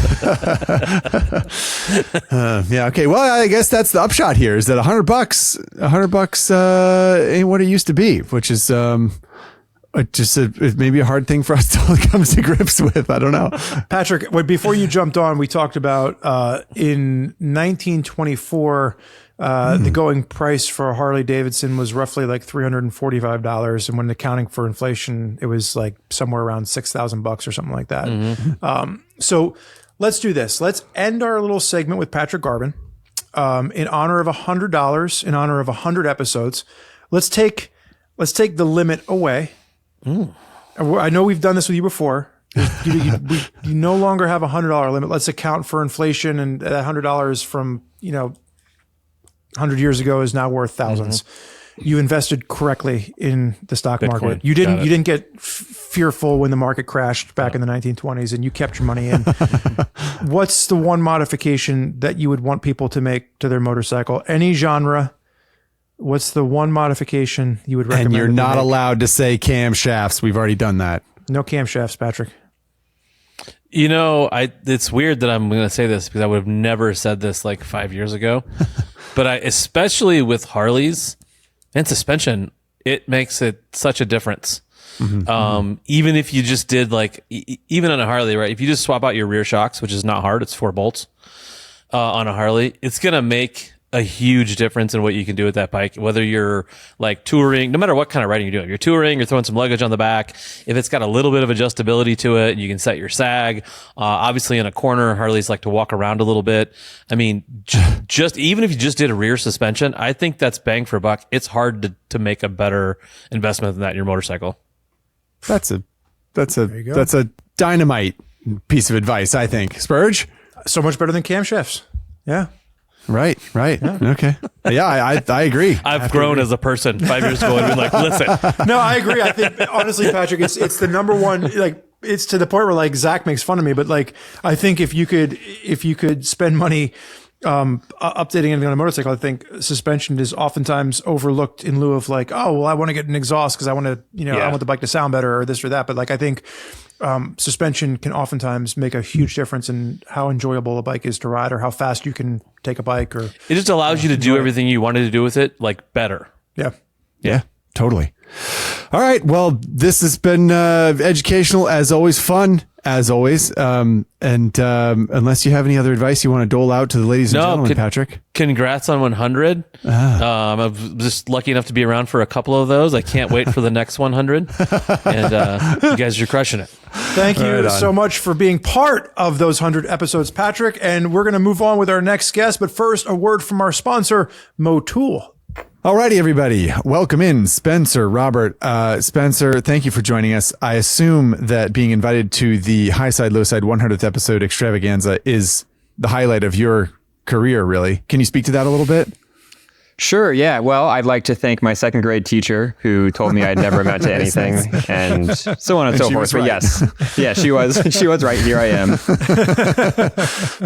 Okay. Well, I guess that's the upshot here, is that $100 ain't what it used to be, which is maybe a hard thing for us to come to grips with. I don't know. Patrick, before you jumped on, we talked about in 1924. The going price for a Harley Davidson was roughly like $345, and when accounting for inflation, it was like somewhere around $6,000 or something like that. Mm-hmm. So let's do this. Let's end our little segment with Patrick Garvin in honor of $100, in honor of 100 episodes. Let's take the limit away. I know we've done this with you before. You no longer have a $100 limit. Let's account for inflation, and that $100 from 100 years ago is now worth thousands. Mm-hmm. You invested correctly in the stock Bitcoin. market. You didn't get fearful when the market crashed back in the 1920s, and you kept your money in. What's the one modification that you would want people to make to their motorcycle? Any genre, What's the one modification you would recommend? And you're not allowed to say camshafts. We've already done that. No camshafts, Patrick. You know, it's weird that I'm going to say this because I would have never said this like 5 years ago. But especially with Harleys and suspension, it makes it such a difference. Even if you just did like, even on a Harley, right? If you just swap out your rear shocks, which is not hard, it's 4 bolts on a Harley, it's going to make a huge difference in what you can do with that bike, whether you're like touring, no matter what kind of riding you're doing. You're touring, you're throwing some luggage on the back. If it's got a little bit of adjustability to it, you can set your sag. Obviously in a corner, Harleys like to walk around a little bit. I mean, just even if you just did a rear suspension, I think that's bang for buck. It's hard to make a better investment than that in your motorcycle. That's a dynamite piece of advice, I think. Spurge? So much better than camshafts. Yeah. Right. Yeah. Okay. Yeah, I agree. I've grown as a person 5 years ago and been like, listen. No, I agree. I think honestly, Patrick, it's the number one, like, it's to the point where like Zach makes fun of me, but like, I think if you could spend money, updating anything on a motorcycle, I think suspension is oftentimes overlooked in lieu of like, oh, well, I want to get an exhaust because I want to, I want the bike to sound better or this or that. But like, I think suspension can oftentimes make a huge difference in how enjoyable a bike is to ride or how fast you can take a bike. Or it just allows you to do everything you wanted to do with it, like better. Yeah, totally. All right. Well, this has been educational as always, fun as always. And unless you have any other advice you want to dole out to the ladies and gentlemen, Patrick. Congrats on 100. I'm just lucky enough to be around for a couple of those. I can't wait for the next 100. And you guys are crushing it. Thank you so much for being part of those 100 episodes, Patrick. And we're going to move on with our next guest. But first, a word from our sponsor, Motul. Alrighty, everybody. Welcome in, Spenser, Robert. Spenser, thank you for joining us. I assume that being invited to the Highside Lowside 100th episode extravaganza is the highlight of your career, really. Can you speak to that a little bit? Sure, yeah. Well, I'd like to thank my second grade teacher who told me I'd never amount to anything and so on and so forth. But right. Yes, yeah, she was right. Here I am.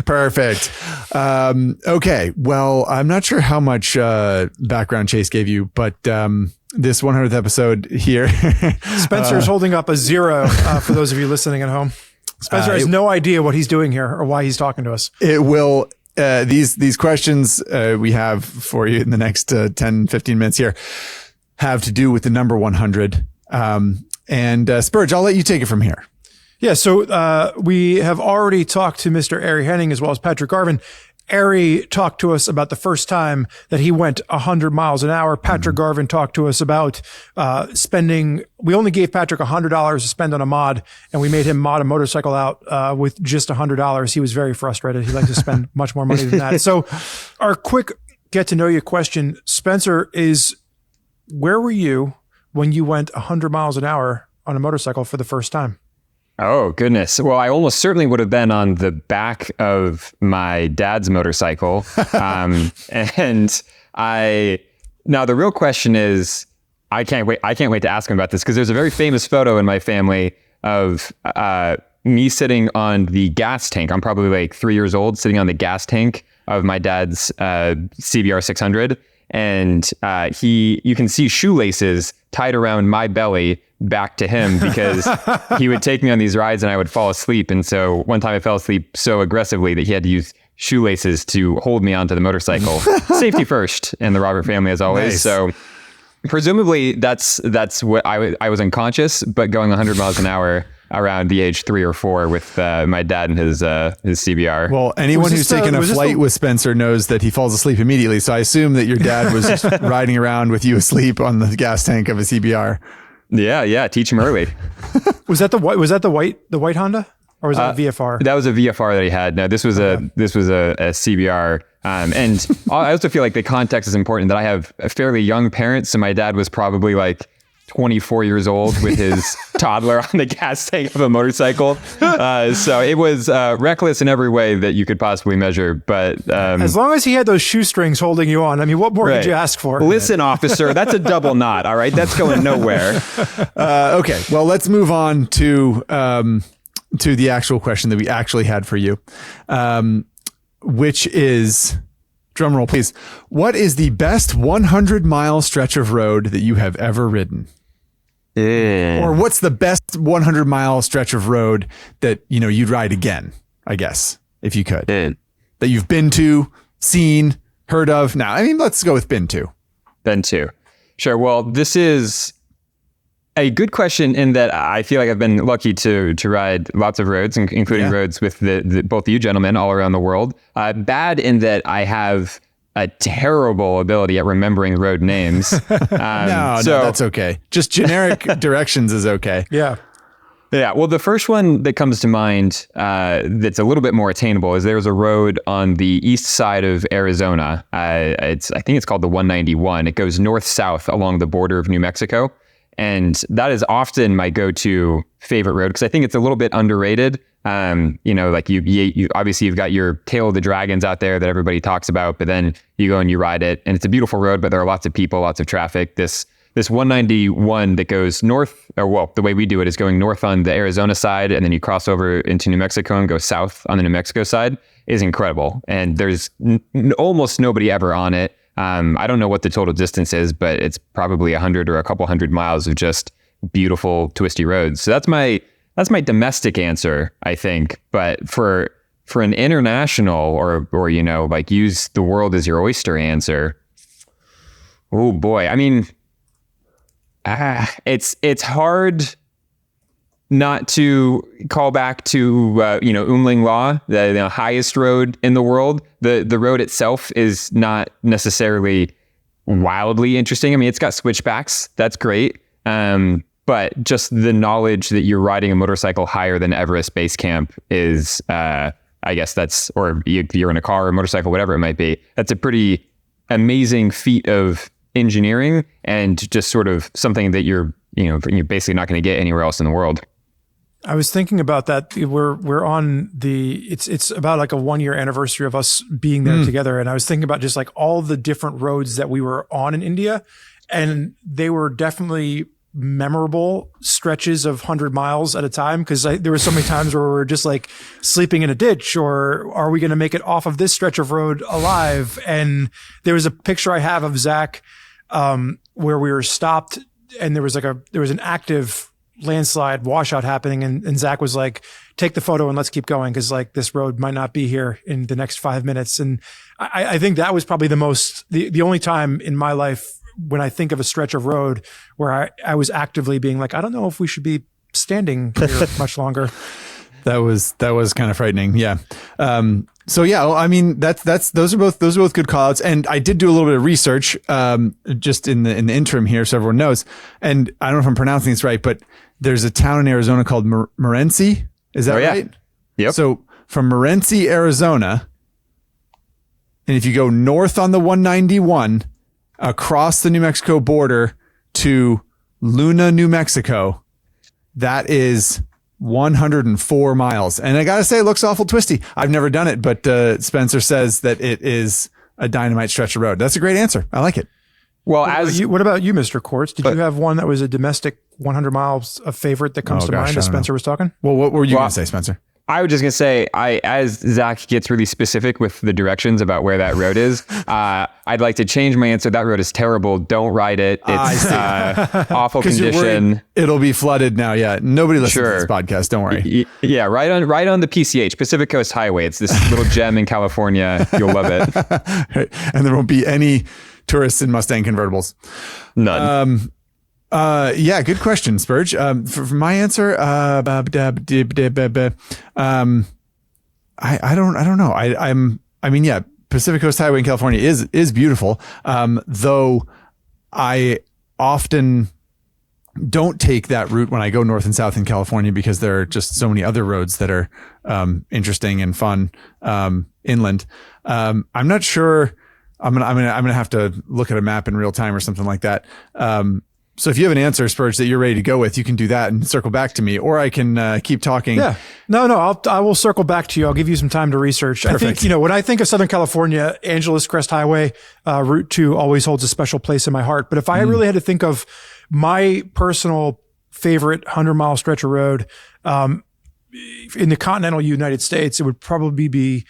Perfect. Okay. Well, I'm not sure how much background Chase gave you, but this 100th episode here. Spencer's holding up a 0 for those of you listening at home. Spencer has no idea what he's doing here or why he's talking to us. It will... these questions we have for you in the next 10, 15 minutes here have to do with the number 100. And Spurge, I'll let you take it from here. Yeah, so we have already talked to Mr. Ari Henning as well as Patrick Garvin. Ari talked to us about the first time that he went 100 miles an hour. Patrick Garvin talked to us about we only gave Patrick $100 to spend on a mod, and we made him mod a motorcycle out with just $100. He was very frustrated. He likes to spend much more money than that. So our quick get to know you question, Spenser, is where were you when you went 100 miles an hour on a motorcycle for the first time? Oh, goodness. Well, I almost certainly would have been on the back of my dad's motorcycle. Now the real question is, I can't wait to ask him about this because there's a very famous photo in my family of me sitting on the gas tank. I'm probably like 3 years old, sitting on the gas tank of my dad's CBR 600. And you can see shoelaces tied around my belly back to him because he would take me on these rides and I would fall asleep. And so one time I fell asleep so aggressively that he had to use shoelaces to hold me onto the motorcycle. Safety first in the Robert family, as always. Nice. So presumably that's what I was unconscious, but going 100 miles an hour around the age 3 or 4 with my dad and his CBR. Well, anyone who's taken a flight with Spenser knows that he falls asleep immediately. So I assume that your dad was just riding around with you asleep on the gas tank of a CBR. Yeah. Teach him early. Was that the white Honda, or was that a VFR? That was a VFR that he had. No, this was a CBR. And I also feel like the context is important that I have a fairly young parent. So my dad was probably like 24 years old with his toddler on the gas tank of a motorcycle. So it was reckless in every way that you could possibly measure. But as long as he had those shoestrings holding you on, I mean, what more could you ask for? Listen, officer, that's a double knot. All right, that's going nowhere. Okay, well, let's move on to the actual question that we actually had for you, which is, drum roll, please. What is the best 100-mile stretch of road that you have ever ridden? Or what's the best 100-mile stretch of road that, you'd ride again, I guess, if you could? That you've been to, seen, heard of. Now, let's go with been to. Been to. Sure. Well, this is a good question in that I feel like I've been lucky to ride lots of roads, including roads with both you gentlemen all around the world. Bad in that I have a terrible ability at remembering road names. No, that's okay. Just generic directions is okay. Yeah. Yeah. Well, the first one that comes to mind that's a little bit more attainable is there's a road on the east side of Arizona. I think it's called the 191. It goes north-south along the border of New Mexico. And that is often my go-to favorite road because I think it's a little bit underrated. Like you obviously you've got your Tail of the Dragons out there that everybody talks about, but then you go and you ride it and it's a beautiful road, but there are lots of people, lots of traffic. This 191 that goes north, the way we do it is going north on the Arizona side and then you cross over into New Mexico and go south on the New Mexico side is incredible. And there's almost nobody ever on it. I don't know what the total distance is, but it's probably 100 or a couple hundred miles of just beautiful twisty roads. So that's my domestic answer, I think. But for an international or like use the world as your oyster answer, oh boy. It's hard not to call back to Umling Law, the highest road in the world. The road itself is not necessarily wildly interesting. It's got switchbacks. That's great. But just the knowledge that you're riding a motorcycle higher than Everest Base Camp is, I guess that's, or you're in a car or a motorcycle, whatever it might be. That's a pretty amazing feat of engineering and just sort of something that you're basically not going to get anywhere else in the world. I was thinking about that. We're on it's about like a 1-year anniversary of us being there together. And I was thinking about just like all the different roads that we were on in India. And they were definitely memorable stretches of 100 miles at a time. Cause there were so many times where we were just like sleeping in a ditch, or are we going to make it off of this stretch of road alive? And there was a picture I have of Zach, where we were stopped and there was an active landslide washout happening. And Zach was like, take the photo and let's keep going. Cause like this road might not be here in the next 5 minutes. And I think that was probably the only time in my life when I think of a stretch of road where I was actively being like, I don't know if we should be standing here much longer. That was kind of frightening. Yeah. So yeah, those are both good call outs. And I did do a little bit of research, just in the interim here, so everyone knows. And I don't know if I'm pronouncing this right, but there's a town in Arizona called Morenci. Is that right? Yep. So from Morenci, Arizona, and if you go north on the 191 across the New Mexico border to Luna, New Mexico, that is 104 miles. And I got to say, it looks awful twisty. I've never done it, but Spenser says that it is a dynamite stretch of road. That's a great answer. I like it. Well, what about you, Mr. Quartz? Did you have one that was a domestic 100 miles, a favorite that comes to mind as Spenser was talking? Well, what were you going to say, Spenser? I was just going to say, as Zach gets really specific with the directions about where that road is, I'd like to change my answer. That road is terrible. Don't ride it. It's awful condition. It'll be flooded now. Yeah. Nobody listens to this podcast. Don't worry. Yeah. Right on the PCH, Pacific Coast Highway. It's this little gem in California. You'll love it. And there won't be any tourists in Mustang convertibles. None. Yeah, good question, Spurge. For my answer, I don't know. Yeah, Pacific Coast Highway in California is beautiful. Though I often don't take that route when I go north and south in California because there are just so many other roads that are interesting and fun inland. I'm not sure. I'm gonna have to look at a map in real time or something like that. So if you have an answer, Spurge, that you're ready to go with, you can do that and circle back to me, or I can keep talking. Yeah, no, I will circle back to you. I'll give you some time to research. Perfect. I think, when I think of Southern California, Angeles Crest Highway, Route 2 always holds a special place in my heart. But if I really had to think of my personal favorite 100-mile stretch of road, in the continental United States, it would probably be,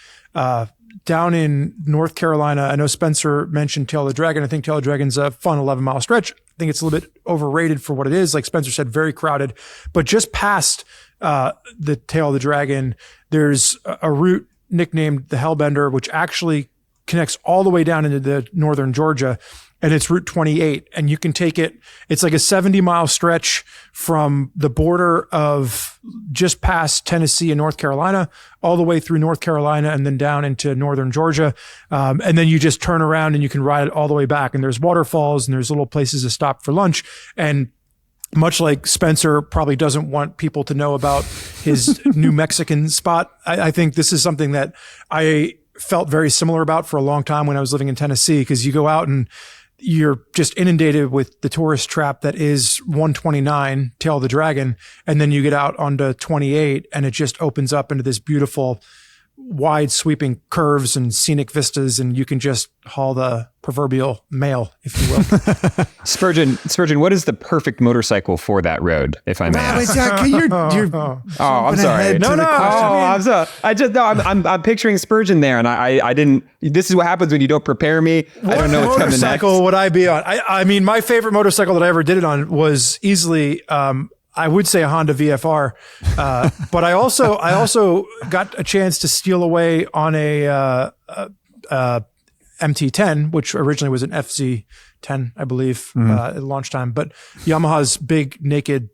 down in North Carolina. I know Spenser mentioned Tail of the Dragon. I think Tail of the Dragon's a fun 11-mile stretch. I think it's a little bit overrated for what it is. Like Spenser said, very crowded. But just past the Tail of the Dragon, there's a route nicknamed the Hellbender, which actually connects all the way down into the northern Georgia. And it's Route 28. And you can take it. It's like a 70-mile stretch from the border of just past Tennessee and North Carolina, all the way through North Carolina and then down into northern Georgia. And then you just turn around and you can ride it all the way back. And there's waterfalls and there's little places to stop for lunch. And much like Spenser probably doesn't want people to know about his New Mexican spot, I think this is something that I felt very similar about for a long time when I was living in Tennessee, because you go out and you're just inundated with the tourist trap that is 129 Tail of the Dragon. And then you get out onto 28 and it just opens up into this beautiful, wide sweeping curves and scenic vistas. And you can just haul the proverbial mail, if you will. Spurgeon, what is the perfect motorcycle for that road, if I may ask? I'm sorry. I'm picturing Spurgeon there, and I didn't. This is what happens when you don't prepare me. I don't know what's coming next. What motorcycle would I be on? I mean, my favorite motorcycle that I ever did it on was easily, I would say a Honda VFR, but I also got a chance to steal away on a MT10, which originally was an FZ10, I believe, at launch time. But Yamaha's big naked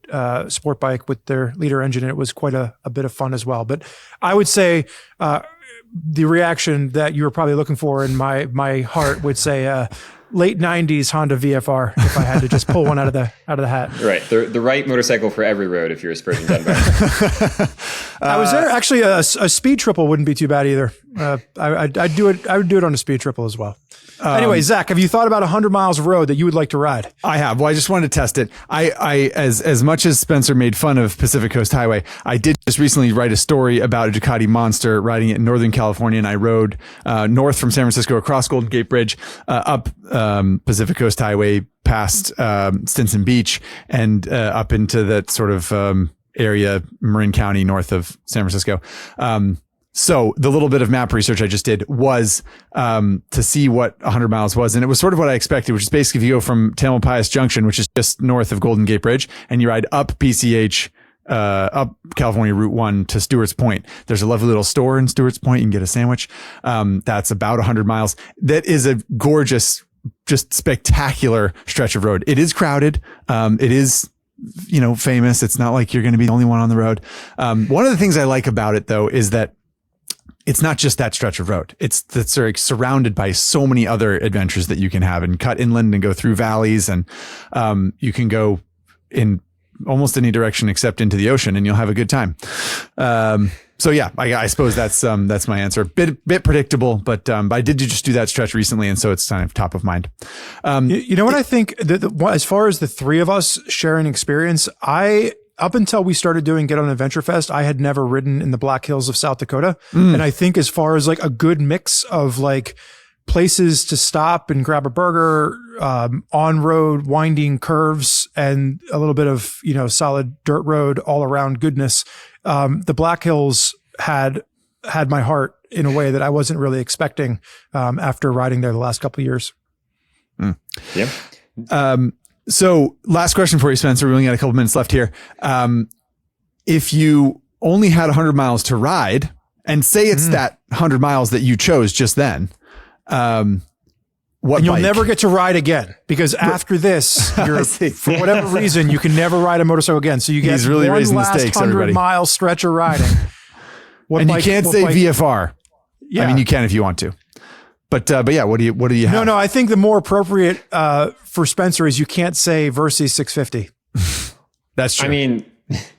sport bike with their liter engine, and it was quite a bit of fun as well. But I would say the reaction that you were probably looking for in my heart would say late 90s Honda VFR, if I had to just pull one out of the hat. Right. The right motorcycle for every road if you're a Spurgeon Dunbar. I was there. Actually, a speed triple wouldn't be too bad either. I would do it on a speed triple as well. Anyway, Zach, have you thought about 100 miles of road that you would like to ride? I have. Well, I just wanted to test it. As much as Spenser made fun of Pacific Coast Highway, I did just recently write a story about a Ducati Monster riding it in Northern California, and I rode north from San Francisco across Golden Gate Bridge, up Pacific Coast Highway past Stinson Beach and up into that sort of area, Marin County, north of San Francisco. So the little bit of map research I just did was to see what 100 miles was. And it was sort of what I expected, which is basically if you go from Tamalpais Junction, which is just north of Golden Gate Bridge, and you ride up PCH, up California Route 1 to Stewart's Point. There's a lovely little store in Stewart's Point. You can get a sandwich. That's about 100 miles. That is a gorgeous, just spectacular stretch of road. It is crowded. It is, famous. It's not like you're going to be the only one on the road. One of the things I like about it, though, is that it's not just that stretch of road. It's surrounded by so many other adventures that you can have and cut inland and go through valleys. And you can go in almost any direction except into the ocean and you'll have a good time. So yeah, I suppose that's my answer. Bit predictable, but I did just do that stretch recently. And so it's kind of top of mind. You know what I think as far as the three of us sharing experience, up until we started doing Get on Adventure Fest, I had never ridden in the Black Hills of South Dakota. And I think as far as like a good mix of like places to stop and grab a burger, on-road winding curves and a little bit of, solid dirt road all around goodness. The Black Hills had my heart in a way that I wasn't really expecting, after riding there the last couple of years. Yeah. So last question for you, Spenser. We only got a couple minutes left here. If you only had 100 miles to ride, and say it's that 100 miles that you chose just then, and you'll bike? never get to ride again, because after this, for whatever reason, you can never ride a motorcycle again. So you get He's really one raising the last stakes, 100-mile stretch of riding. And you can't say VFR. Yeah. I mean, you can if you want to. But yeah, what do you have? No, I think the more appropriate for Spenser is you can't say Versys 650. That's true. I mean,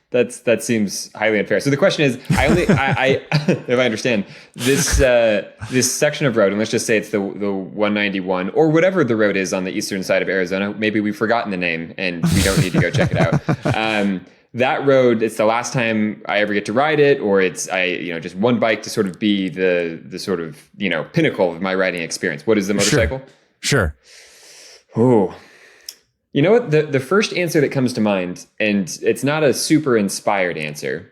that seems highly unfair. So the question is, I if I understand this section of road, and let's just say it's the 191 or whatever the road is on the eastern side of Arizona. Maybe we've forgotten the name and we don't need to go check it out. That road, it's the last time I ever get to ride it, or it's just one bike to sort of be the sort of pinnacle of my riding experience. What is the motorcycle? Sure. Oh, you know what? The first answer that comes to mind, and it's not a super inspired answer,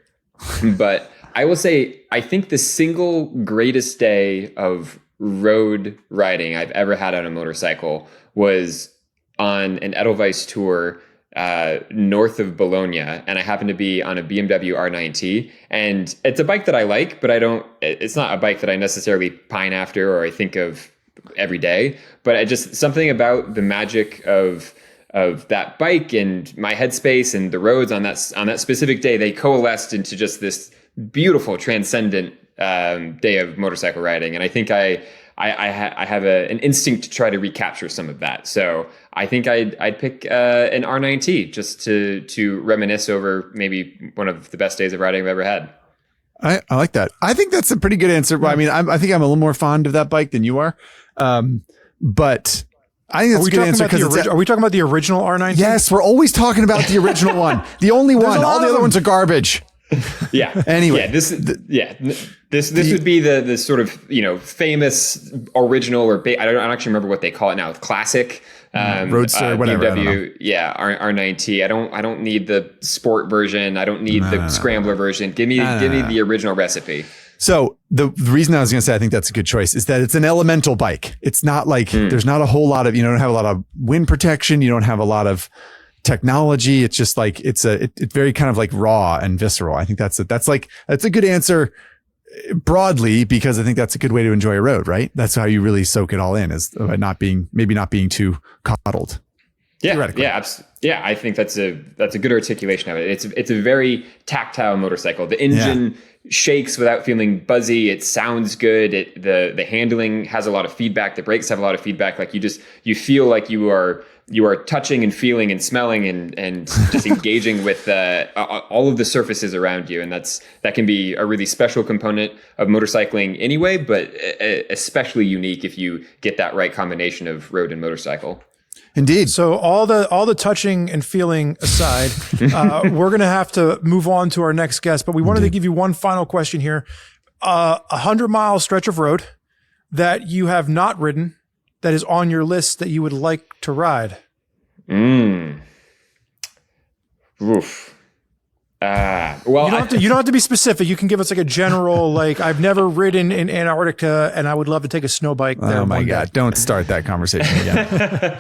but I will say, I think the single greatest day of road riding I've ever had on a motorcycle was on an Edelweiss tour north of Bologna, and I happened to be on a BMW R9T, and it's a bike that I like, but it's not a bike that I necessarily pine after or I think of every day, but something about the magic of that bike and my headspace and the roads on that specific day, they coalesced into just this beautiful, transcendent day of motorcycle riding. And I think I have an instinct to try to recapture some of that. So I think I'd pick an R9T just to reminisce over maybe one of the best days of riding I've ever had. I like that. I think that's a pretty good answer. Well, I mean, I think I'm a little more fond of that bike than you are. But I think that's a good answer because are we talking about the original R9T? Yes, we're always talking about the original one. The only one. All the other ones are garbage. Yeah. Anyway. Yeah. This would be the sort of, famous original or I don't actually remember what they call it now. Classic. Roadster, whatever. BMW, R9T. I don't need the sport version. I don't need the scrambler version. Give me the original recipe. So the reason I was going to say I think that's a good choice is that it's an elemental bike. It's not like there's not a whole lot of, you don't have a lot of wind protection. You don't have a lot of technology. It's just like it's very kind of like raw and visceral. I think that's a good answer broadly because I think that's a good way to enjoy a road, right? That's how you really soak it all in, is by not being too coddled. Yeah, yeah, I think that's a good articulation of it. It's a very tactile motorcycle. The engine shakes without feeling buzzy. It sounds good. The handling has a lot of feedback. The brakes have a lot of feedback. Like you feel like you are touching and feeling and smelling and just engaging with all of the surfaces around you. And that can be a really special component of motorcycling anyway, but especially unique if you get that right combination of road and motorcycle. Indeed. So all the touching and feeling aside, we're going to have to move on to our next guest, but we wanted to give you one final question here. 100-mile stretch of road that you have not ridden that is on your list that you would like to ride. Oof. Well, you don't have to be specific. You can give us like a general, like, I've never ridden in Antarctica and I would love to take a snow bike there. Oh my God. Don't start that conversation again.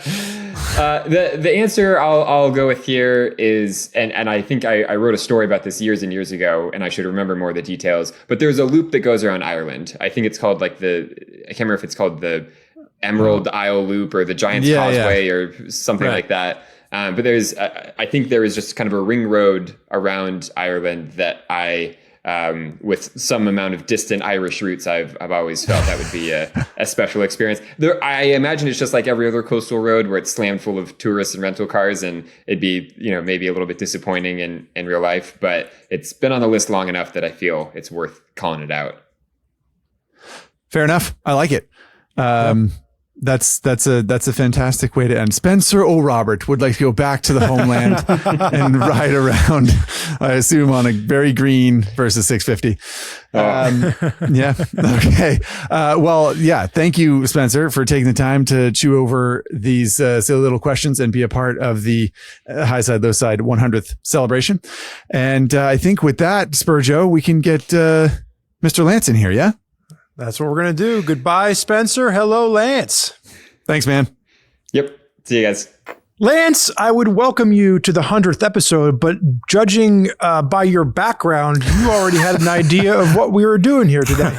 The answer I'll go with here is, and I think I wrote a story about this years and years ago, and I should remember more of the details, but there's a loop that goes around Ireland. I think it's called I can't remember if it's called the Emerald Isle Loop or the Giant's Causeway or something like that. But I think there is just kind of a ring road around Ireland that with some amount of distant Irish roots, I've always felt that would be a special experience. I imagine it's just like every other coastal road where it's slammed full of tourists and rental cars, and it'd be, maybe a little bit disappointing in real life, but it's been on the list long enough that I feel it's worth calling it out. Fair enough. I like it. That's a fantastic way to end. Spenser O'Robert would like to go back to the homeland and ride around, I assume, on a very green versus 650. Yeah. Okay. Well, yeah. Thank you, Spenser, for taking the time to chew over these silly little questions and be a part of the Highside Lowside 100th celebration. And I think with that, Spurjo, we can get Mr. Lance in here. Yeah. That's what we're going to do. Goodbye, Spenser. Hello, Lance. Thanks, man. Yep. See you guys. Lance, I would welcome you to the 100th episode, but judging by your background, you already had an idea of what we were doing here today.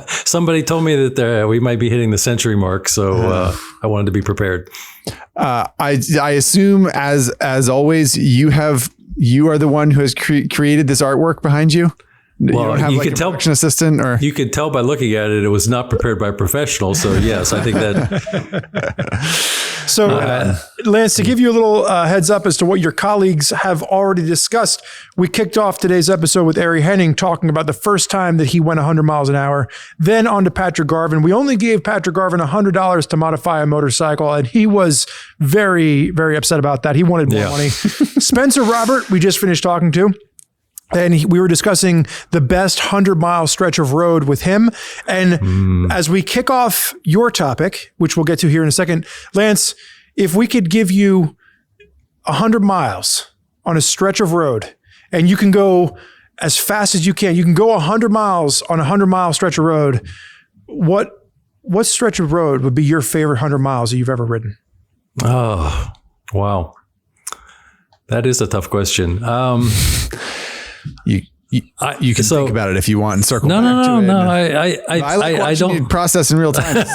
Somebody told me that we might be hitting the century mark, so I wanted to be prepared. I assume, as always, you are the one who has created this artwork behind you. Well, you don't have like a production assistant, or you could tell by looking at it, it was not prepared by a professional. So yes, I think that. So Lance, to give you a little heads up as to what your colleagues have already discussed, we kicked off today's episode with Ari Henning talking about the first time that he went 100 miles an hour, then on to Patrick Garvin. We only gave Patrick Garvin $100 to modify a motorcycle, and he was very, very upset about that. He wanted more money. Spenser Robert, we just finished talking to. And we were discussing the best 100-mile stretch of road with him. And as we kick off your topic, which we'll get to here in a second, Lance, if we could give you 100 miles on a stretch of road and you can go as fast as you can. You can go 100 miles on a 100-mile stretch of road. What stretch of road would be your favorite 100 miles that you've ever ridden? Oh, wow. That is a tough question. You can think about it if you want and circle back to it. No. I don't you process in real time.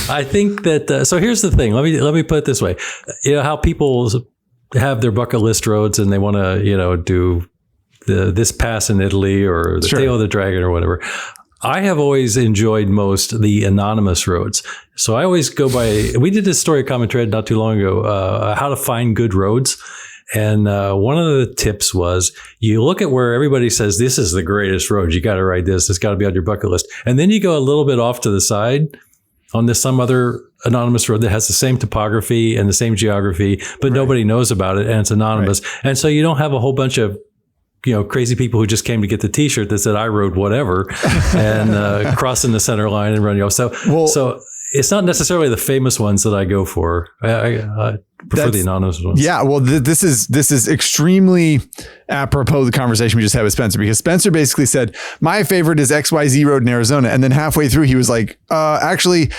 I think that. So here's the thing. Let me put it this way. You know how people have their bucket list roads and they want to do this pass in Italy or the Tail of the Dragon or whatever. I have always enjoyed most the anonymous roads. So I always go by. We did this story at Common Tread not too long ago. How to find good roads. And one of the tips was you look at where everybody says, this is the greatest road. You got to ride this. It's got to be on your bucket list. And then you go a little bit off to the side on some other anonymous road that has the same topography and the same geography, but nobody knows about it and it's anonymous. Right. And so you don't have a whole bunch of crazy people who just came to get the T-shirt that said I rode whatever and crossing the center line and running off. So it's not necessarily the famous ones that I go for. I prefer the anonymous ones. Yeah, well, this is extremely apropos of the conversation we just had with Spenser, because Spenser basically said, my favorite is XYZ Road in Arizona. And then halfway through, he was like, actually,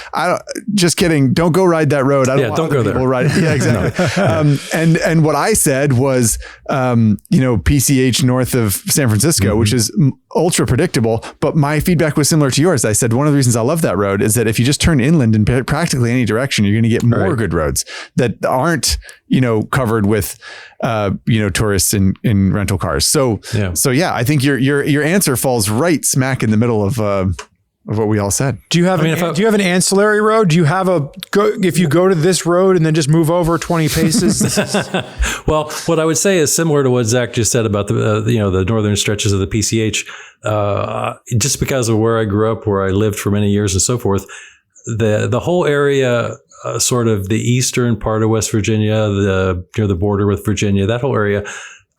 just kidding. Don't go ride that road. Don't go there. Ride it. Yeah, exactly. And what I said was, PCH north of San Francisco, which is ultra predictable. But my feedback was similar to yours. I said, one of the reasons I love that road is that if you just turn inland in practically any direction, you're going to get more good roads that aren't, covered with, tourists in rental cars. So yeah, I think your answer falls right smack in the middle of what we all said. Do you have do you have an ancillary road? Do you have if you go to this road and then just move over 20 paces? Well, what I would say is similar to what Zach just said about the northern stretches of the PCH. Just because of where I grew up, where I lived for many years and so forth, the whole area, sort of the eastern part of West Virginia, near the border with Virginia, that whole area,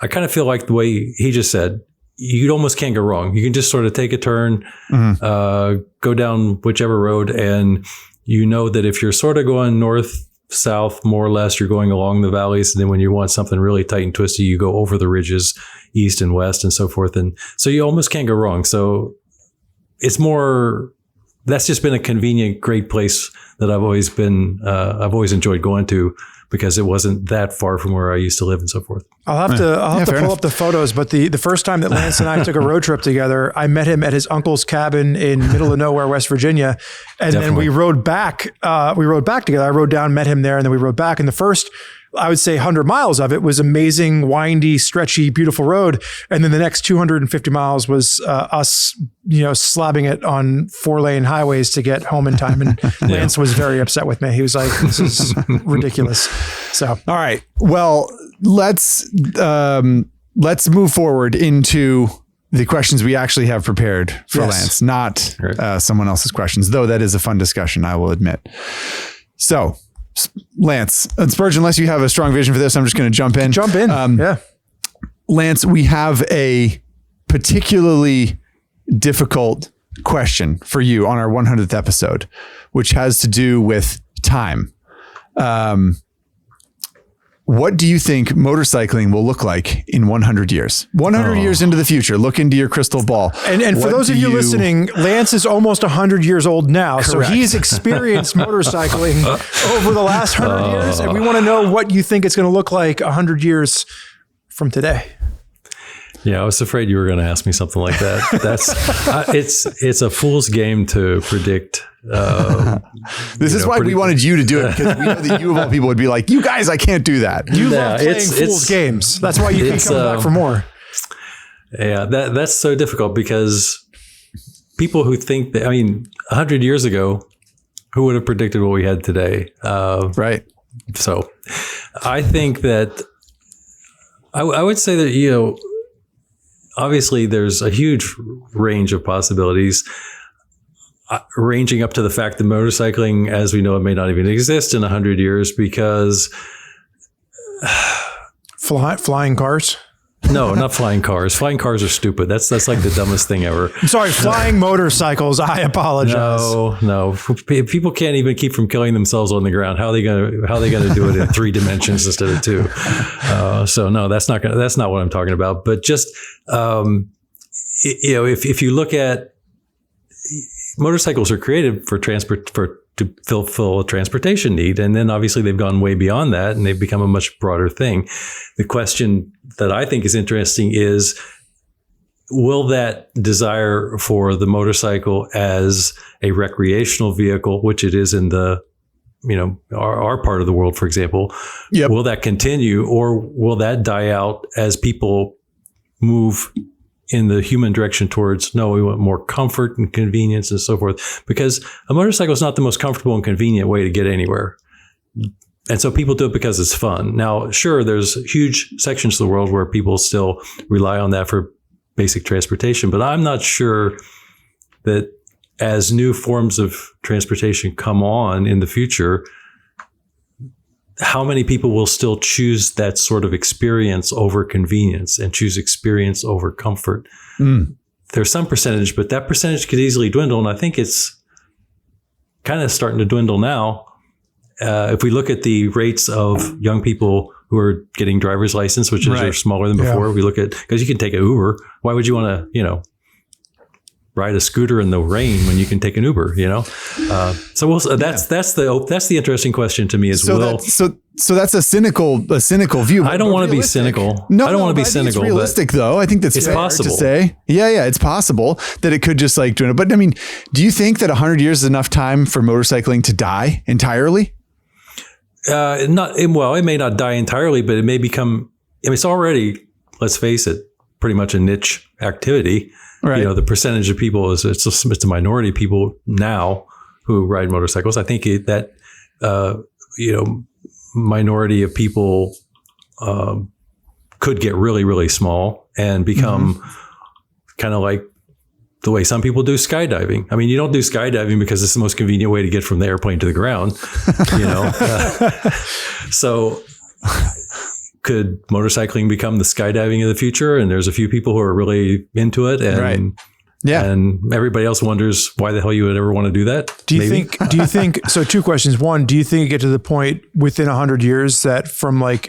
I kind of feel like the way he just said, you almost can't go wrong. You can just sort of take a turn, go down whichever road, and that if you're sort of going north, south, more or less, you're going along the valleys. And then when you want something really tight and twisty, you go over the ridges, east and west and so forth. And so you almost can't go wrong. So it's more, that's just been a convenient, great place that I've always enjoyed going to, because it wasn't that far from where I used to live and so forth. I'll have to pull up the photos, but the first time that Lance and I took a road trip together, I met him at his uncle's cabin in middle of nowhere, West Virginia. And then we rode back together. I rode down, met him there, and then we rode back. And the first, I would say 100 miles of it was amazing, windy, stretchy, beautiful road. And then the next 250 miles was us, slabbing it on 4-lane highways to get home in time. And Lance was very upset with me. He was like, this is ridiculous. So, all right. Well, let's move forward into the questions we actually have prepared for Lance, not someone else's questions, though that is a fun discussion, I will admit. So, Lance and Spurg, unless you have a strong vision for this, I'm just going to jump in. Yeah. Lance, we have a particularly difficult question for you on our 100th episode, which has to do with time. What do you think motorcycling will look like in 100 years? 100 years into the future, look into your crystal ball. And for those of you listening, Lance is almost 100 years old now. Correct. So he's experienced motorcycling over the last 100 years. And we want to know what you think it's going to look like 100 years from today. Yeah, I was afraid you were going to ask me something like that. That's it's a fool's game to predict. This is why we wanted you to do it, because we know that you of all people would be like, you guys, I can't do that. You love playing fool's games. That's why you keep coming back for more. Yeah, that's so difficult, because people who think that, 100 years ago, who would have predicted what we had today? Right. So I think that I would say that, obviously, there's a huge range of possibilities, ranging up to the fact that motorcycling, as we know it, may not even exist in 100 years, because flying cars. No, not flying cars. Flying cars are stupid. That's like the dumbest thing ever. I'm sorry, flying motorcycles. I apologize. No. People can't even keep from killing themselves on the ground. How are they gonna do it in 3 dimensions instead of 2? So no, that's not what I'm talking about. But just if you look at motorcycles are created to fulfill a transportation need. And then obviously they've gone way beyond that and they've become a much broader thing. The question that I think is interesting is, will that desire for the motorcycle as a recreational vehicle, which it is in the, our part of the world, for example, will that continue, or will that die out as people move in the human direction towards, no, we want more comfort and convenience and so forth, because a motorcycle is not the most comfortable and convenient way to get anywhere. And so people do it because it's fun. Now, sure, there's huge sections of the world where people still rely on that for basic transportation, but I'm not sure that as new forms of transportation come on in the future, how many people will still choose that sort of experience over convenience and choose experience over comfort? There's some percentage, but that percentage could easily dwindle. And I think it's kind of starting to dwindle now. If we look at the rates of young people who are getting driver's license, which are smaller than before, we look at, because you can take an Uber. Why would you want to, ride a scooter in the rain when you can take an Uber, that's the interesting question to me as well. So that's a cynical view. I don't want to be cynical. No, I don't want to be cynical. It's realistic though. I think that's it's fair possible to say. Yeah, it's possible that it could just do it. But I mean, do you think that 100 years is enough time for motorcycling to die entirely? It may not die entirely, but it may become, it's already, let's face it, pretty much a niche activity. Right. The percentage of people it's a minority of people now who ride motorcycles. I think that minority of people could get really, really small and become kind of like the way some people do skydiving. I mean, you don't do skydiving because it's the most convenient way to get from the airplane to the ground. So could motorcycling become the skydiving of the future? And there's a few people who are really into it, and and everybody else wonders why the hell you would ever want to do that. Do you think? So 2 questions. One, do you think it get to the point within 100 years that from a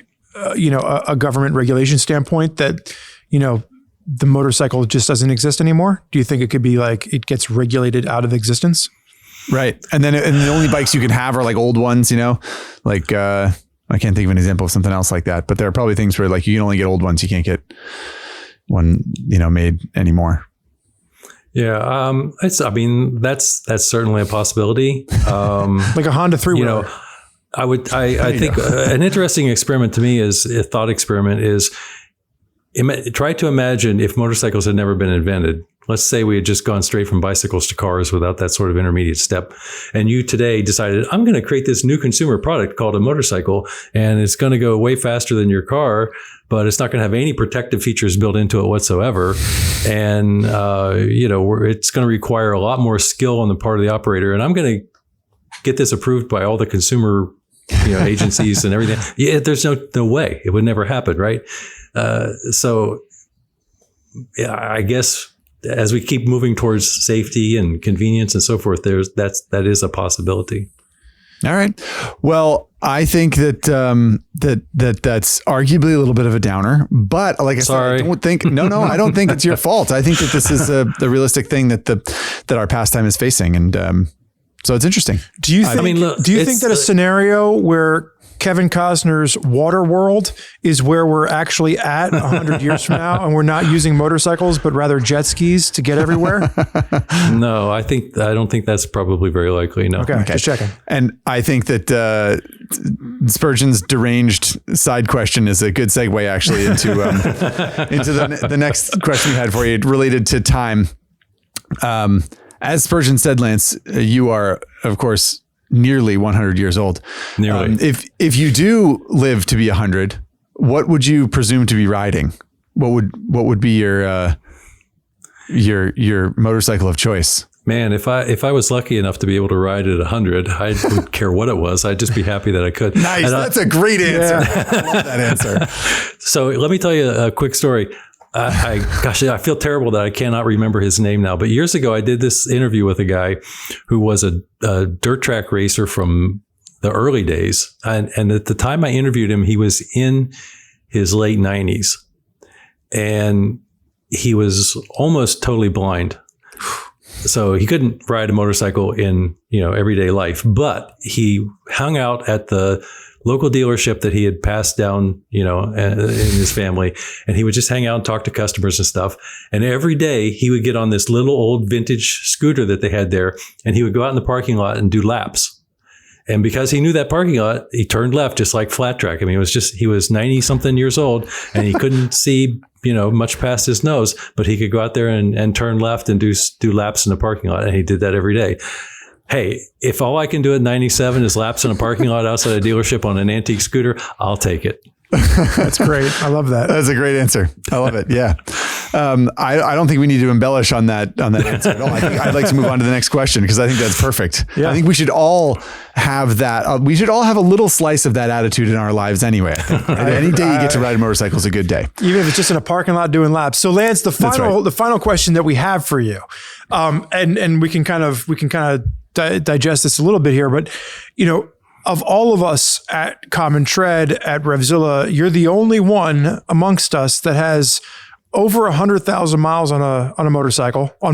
government regulation standpoint that, the motorcycle just doesn't exist anymore? Do you think it could be it gets regulated out of existence? Right. And then the only bikes you can have are old ones, I can't think of an example of something else like that, but there are probably things where you can only get old ones. You can't get one, made anymore. Yeah. That's certainly a possibility. Like a Honda 3-wheeler. I think an interesting experiment to me is a thought experiment is try to imagine if motorcycles had never been invented. Let's say we had just gone straight from bicycles to cars without that sort of intermediate step. And you today decided, I'm going to create this new consumer product called a motorcycle, and it's going to go way faster than your car, but it's not going to have any protective features built into it whatsoever. And, it's going to require a lot more skill on the part of the operator. And I'm going to get this approved by all the consumer, agencies and everything. Yeah, there's no way. It would never happen, right? So I guess as we keep moving towards safety and convenience and so forth, that is a possibility. All right. Well, I think that that's arguably a little bit of a downer, but like I said, I don't think I don't think it's your fault. I think that this is the realistic thing that our pastime is facing, and so it's interesting. Do you think that a scenario where Kevin Costner's Waterworld is where we're actually at 100 years from now, and we're not using motorcycles, but rather jet skis to get everywhere? No, I don't think that's probably very likely. No. Okay. Just checking. And I think that Spurgeon's deranged side question is a good segue actually into the next question we had for you related to time. As Spurgeon said, Lance, you are, of course, nearly 100 years old. Nearly. If you do live to be 100, what would you presume to be riding? What would be your motorcycle of choice? man, if I was lucky enough to be able to ride at 100, I wouldn't care what it was. I'd just be happy that I could. Nice. That's a great answer. I love that answer. So let me tell you a quick story. I feel terrible that I cannot remember his name now. But years ago, I did this interview with a guy who was a dirt track racer from the early days. And at the time I interviewed him, he was in his late 90s. And he was almost totally blind. So he couldn't ride a motorcycle in, everyday life. But he hung out at the local dealership that he had passed down, in his family. And he would just hang out and talk to customers and stuff. And every day he would get on this little old vintage scooter that they had there. And he would go out in the parking lot and do laps. And because he knew that parking lot, he turned left just like flat track. I mean, he was 90 something years old and he couldn't see, much past his nose, but he could go out there and turn left and do laps in the parking lot. And he did that every day. Hey, if all I can do at 97 is laps in a parking lot outside a dealership on an antique scooter, I'll take it. That's great. I love that. That's a great answer. I love it. Yeah. I don't think we need to embellish on that answer at all. I think I'd like to move on to the next question because I think that's perfect. Yeah. I think we should all have that. We should all have a little slice of that attitude in our lives anyway. I think. Any day you get to ride a motorcycle is a good day. Even if it's just in a parking lot doing laps. So Lance, the final question that we have for you, and we can kind of digest this a little bit here, but of all of us at Common Tread at RevZilla, you're the only one amongst us that has over 100,000 miles on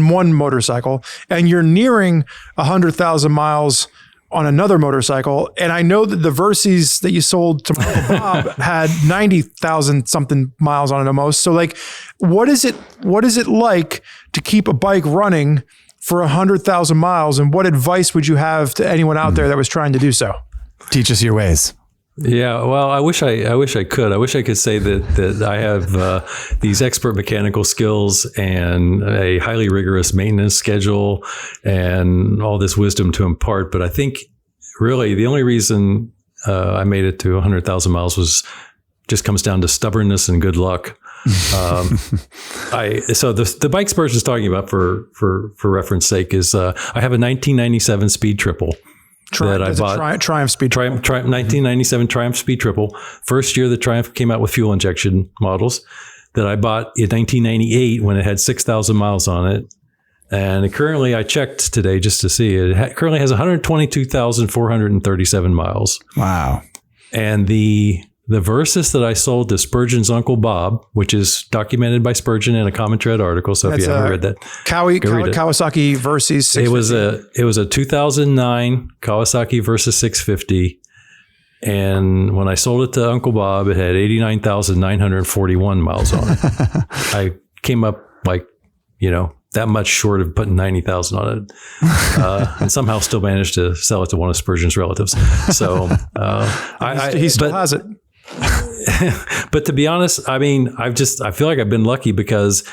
one motorcycle, and you're nearing 100,000 miles on another motorcycle. And I know that the Versys that you sold to my Uncle Bob had 90,000 something miles on it almost. So like, what is it like to keep a bike running for 100,000 miles? And what advice would you have to anyone out there that was trying to do so? Teach us your ways. Yeah, well, I wish I could. I wish I could say that I have these expert mechanical skills and a highly rigorous maintenance schedule and all this wisdom to impart. But I think really the only reason I made it to 100,000 miles just comes down to stubbornness and good luck. So the bike Spurg is talking about for reference sake is I have a 1997 Speed Triple. That I bought. Triumph Speed Triple. 1997 Triumph Speed Triple. First year the Triumph came out with fuel injection models that I bought in 1998 when it had 6,000 miles on it. And currently, I checked today just to see, it currently has 122,437 miles. Wow. And the Versys that I sold to Spurgeon's Uncle Bob, which is documented by Spurgeon in a Common Tread article. So if you haven't read that, Kawasaki Versys 650. It was a 2009 Kawasaki Versys 650. And when I sold it to Uncle Bob, it had 89,941 miles on it. I came up that much short of putting 90,000 on it, and somehow still managed to sell it to one of Spurgeon's relatives. So he still has it. But to be honest, I mean, I feel like I've been lucky because,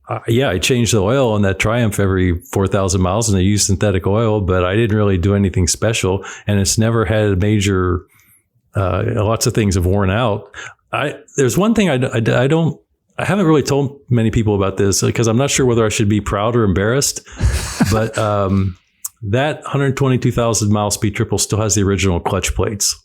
I changed the oil on that Triumph every 4,000 miles and I used synthetic oil, but I didn't really do anything special. And it's never had a major, lots of things have worn out. There's one thing I haven't really told many people about this because I'm not sure whether I should be proud or embarrassed, but that 122,000 mile Speed Triple still has the original clutch plates.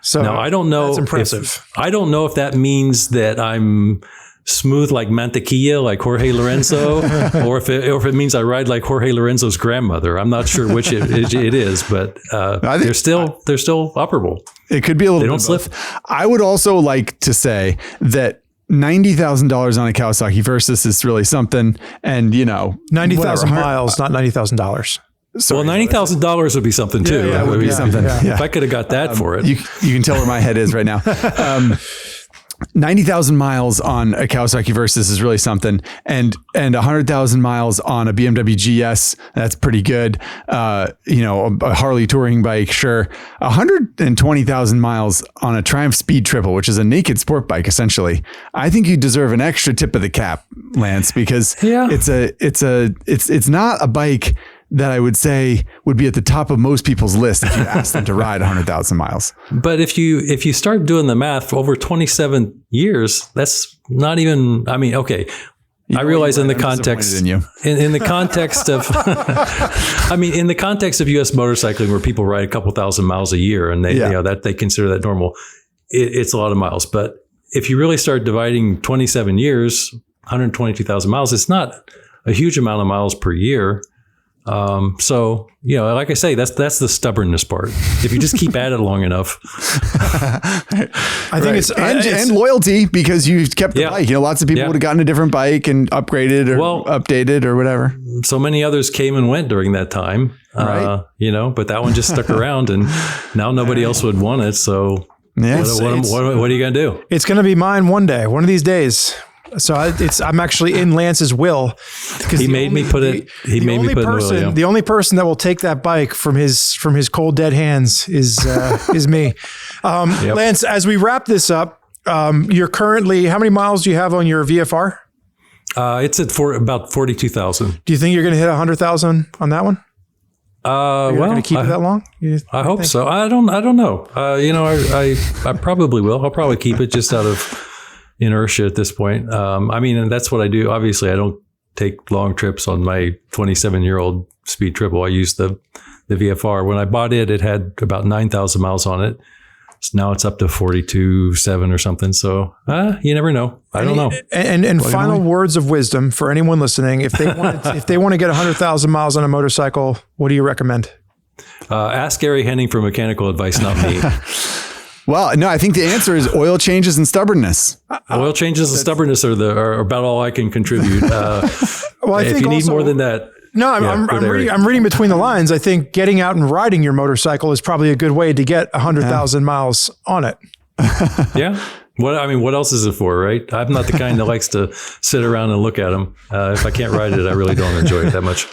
So now I don't know. That's impressive. I don't know if that means that I'm smooth like mantequilla, like Jorge Lorenzo, or if it means I ride like Jorge Lorenzo's grandmother. I'm not sure which it is, but they're still operable. It could be a little. They don't slip. I would also like to say that $90,000 on a Kawasaki Versys is really something, and 90,000 miles, not $90,000. Well, $90,000 would be something too. Yeah, that would be something. Yeah. If I could have got that for it. You can tell where my head is right now. 90,000 miles on a Kawasaki Versys is really something. And 100,000 miles on a BMW GS, that's pretty good. A Harley touring bike, sure. 120,000 miles on a Triumph Speed Triple, which is a naked sport bike, essentially. I think you deserve an extra tip of the cap, Lance, because it's not a bike that I would say would be at the top of most people's list if you asked them to ride 100,000 miles. But if you start doing the math for over 27 years, that's not even, okay, I realize in the context, in the context of, I mean, in the context of U.S. motorcycling, where people ride a couple thousand miles a year, and they, that they consider that normal, it's a lot of miles. But if you really start dividing 27 years, 122,000 miles, it's not a huge amount of miles per year. So, like I say, that's the stubbornness part. If you just keep at it long enough, I think it's loyalty, because you kept the bike. Lots of people would have gotten a different bike and upgraded or updated or whatever. So many others came and went during that time, right. But that one just stuck around, and now nobody else would want it. So what are you going to do? It's going to be mine one day, one of these days. So I'm actually in Lance's will, because he made me put it in the will. The only person that will take that bike from his cold dead hands is me. Lance, as we wrap this up, you're currently, how many miles do you have on your VFR? It's at about 42,000. Do you think you're going to hit 100,000 on that one? Going to keep it that long? I hope so. I don't know. I probably will. I'll probably keep it just out of inertia at this point. And that's what I do. Obviously, I don't take long trips on my 27-year-old speed triple. I use the VFR. When I bought it, it had about 9,000 miles on it. So now it's up to 42.7 or something. So you never know. I don't know. And final words of wisdom for anyone listening: if they want to get 100,000 miles on a motorcycle, what do you recommend? Ask Ari Henning for mechanical advice, not me. Well, no, I think the answer is oil changes and stubbornness. Oil changes and stubbornness are about all I can contribute. I if think you need more than that. No, I'm reading between the lines. I think getting out and riding your motorcycle is probably a good way to get 100,000 miles on it. Yeah. What else is it for, right? I'm not the kind that likes to sit around and look at them. If I can't ride it, I really don't enjoy it that much.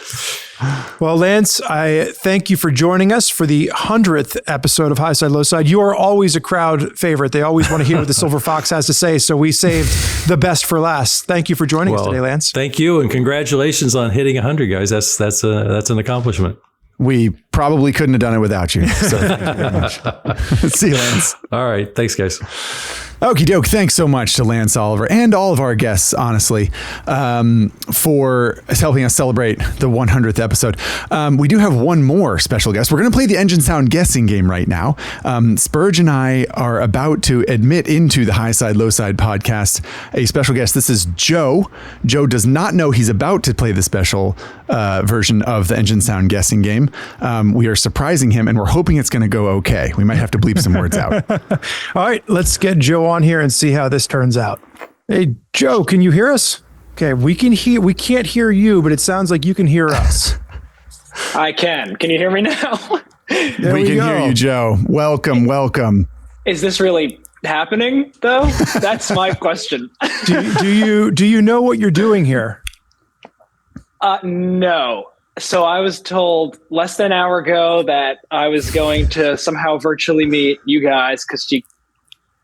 Well, Lance, I thank you for joining us for the 100th episode of Highside Lowside. You are always a crowd favorite. They always want to hear what the Silver Fox has to say, so we saved the best for last. Thank you for joining us today, Lance. Thank you, and congratulations on hitting 100, guys. That's an accomplishment. We probably couldn't have done it without you. So thank you very much. See you, Lance. All right. Thanks, guys. Okie doke. Thanks so much to Lance Oliver and all of our guests, honestly, for helping us celebrate the 100th episode. We do have one more special guest. We're going to play the engine sound guessing game right now. Spurg and I are about to admit into the Highside Lowside podcast a special guest. This is Joe. Joe does not know he's about to play the special version of the engine sound guessing game. We are surprising him, and we're hoping it's going to go okay. We might have to bleep some words out. All right, let's get Joe on here and see how this turns out. Hey, Joe, can you hear us? Okay, we can't hear you, but it sounds like you can hear us. I can. Can you hear me now? We can hear you, Joe. Welcome. Is this really happening, though? That's my question. Do you know what you're doing here? No. So I was told less than an hour ago that I was going to somehow virtually meet you guys, because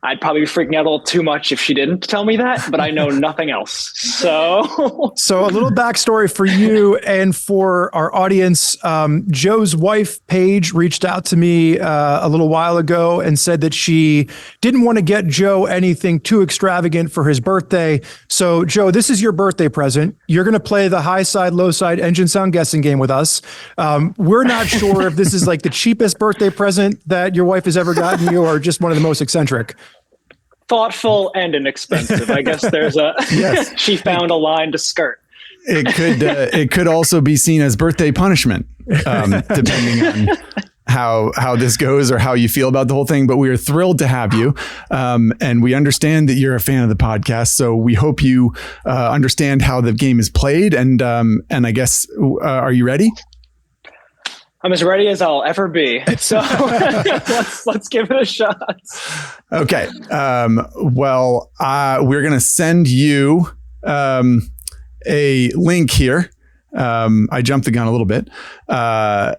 I'd probably be freaking out a little too much if she didn't tell me that, but I know nothing else. So a little backstory for you and for our audience. Joe's wife, Paige, reached out to me a little while ago and said that she didn't want to get Joe anything too extravagant for his birthday. So, Joe, this is your birthday present. You're going to play the Highside Lowside engine sound guessing game with us. We're not sure if this is like the cheapest birthday present that your wife has ever gotten you, or just one of the most eccentric. Thoughtful and inexpensive. I guess there's she found a line to skirt. It could also be seen as birthday punishment, depending on how this goes or how you feel about the whole thing. But we are thrilled to have you. And we understand that you're a fan of the podcast. So we hope you understand how the game is played. And I guess, are you ready? I'm as ready as I'll ever be. So let's give it a shot. Okay. Well, we're going to send you a link here. I jumped the gun a little bit. We're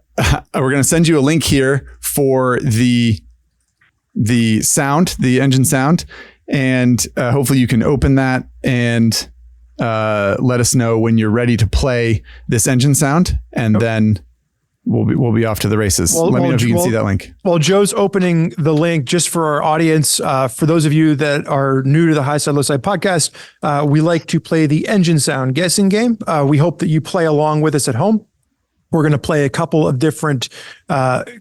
going to send you a link here for the sound, the engine sound, and hopefully you can open that and let us know when you're ready to play this engine sound, and then we'll be off to the races. Let me know if you can see that link. Well, Joe's opening the link just for our audience. For those of you that are new to the Highside Lowside podcast, we like to play the engine sound guessing game. We hope that you play along with us at home. We're going to play a couple of different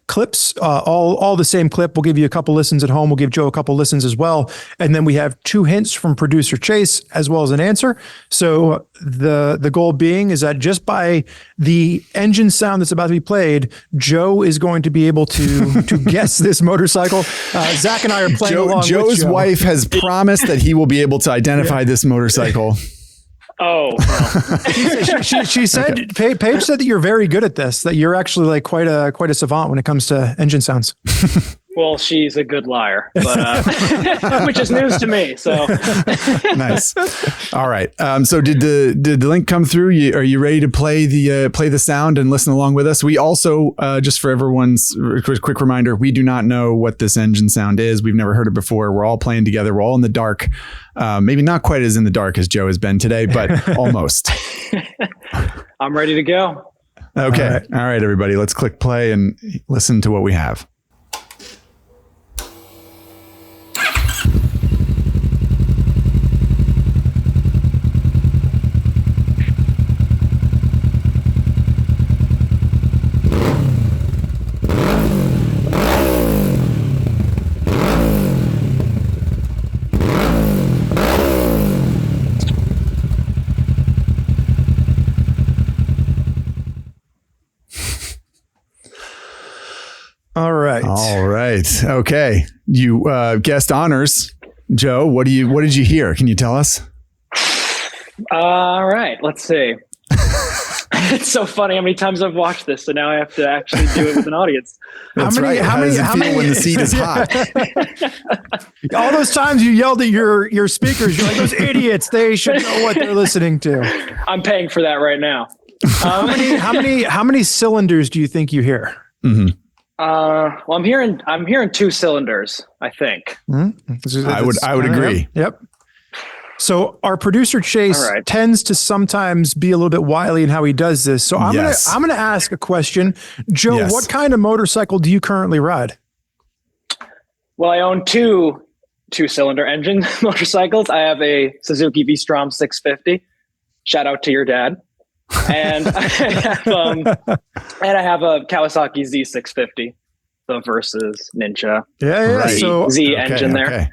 clips, all the same clip. We'll give you a couple listens at home. We'll give Joe a couple listens as well. And then we have 2 hints from producer Chase as well as an answer. So the goal being is that just by the engine sound that's about to be played, Joe is going to be able to guess this motorcycle. Zach and I are playing along Joe's with Joe. wife has promised that he will be able to identify this motorcycle. Oh, no. she said, okay. Paige said that you're very good at this, that you're actually like quite a savant when it comes to engine sounds. Well, she's a good liar, but which is news to me. So nice. All right. So did the link come through? Are you ready to play the sound and listen along with us? We also, just for everyone's quick reminder, we do not know what this engine sound is. We've never heard it before. We're all playing together. We're all in the dark. Maybe not quite as in the dark as Joe has been today, but almost. I'm ready to go. Okay. All right, everybody. Let's click play and listen to what we have. All right. Okay. You guest honors. Joe, what did you hear? Can you tell us? All right. Let's see. It's so funny how many times I've watched this, so now I have to actually do it with an audience. How many when the seat is hot? All those times you yelled at your speakers, you're like, those idiots, they should know what they're listening to. I'm paying for that right now. How many cylinders do you think you hear? Mm-hmm. Well, I'm hearing 2 cylinders, I think. Mm-hmm. I would agree. Yep. So our producer Chase tends to sometimes be a little bit wily in how he does this. So I'm gonna ask a question. Joe, what kind of motorcycle do you currently ride? Well, I own 2 2-cylinder engine motorcycles. I have a Suzuki V-Strom 650. Shout out to your dad. And I have a Kawasaki Z650, the Versus Ninja. Yeah. So Z engine there.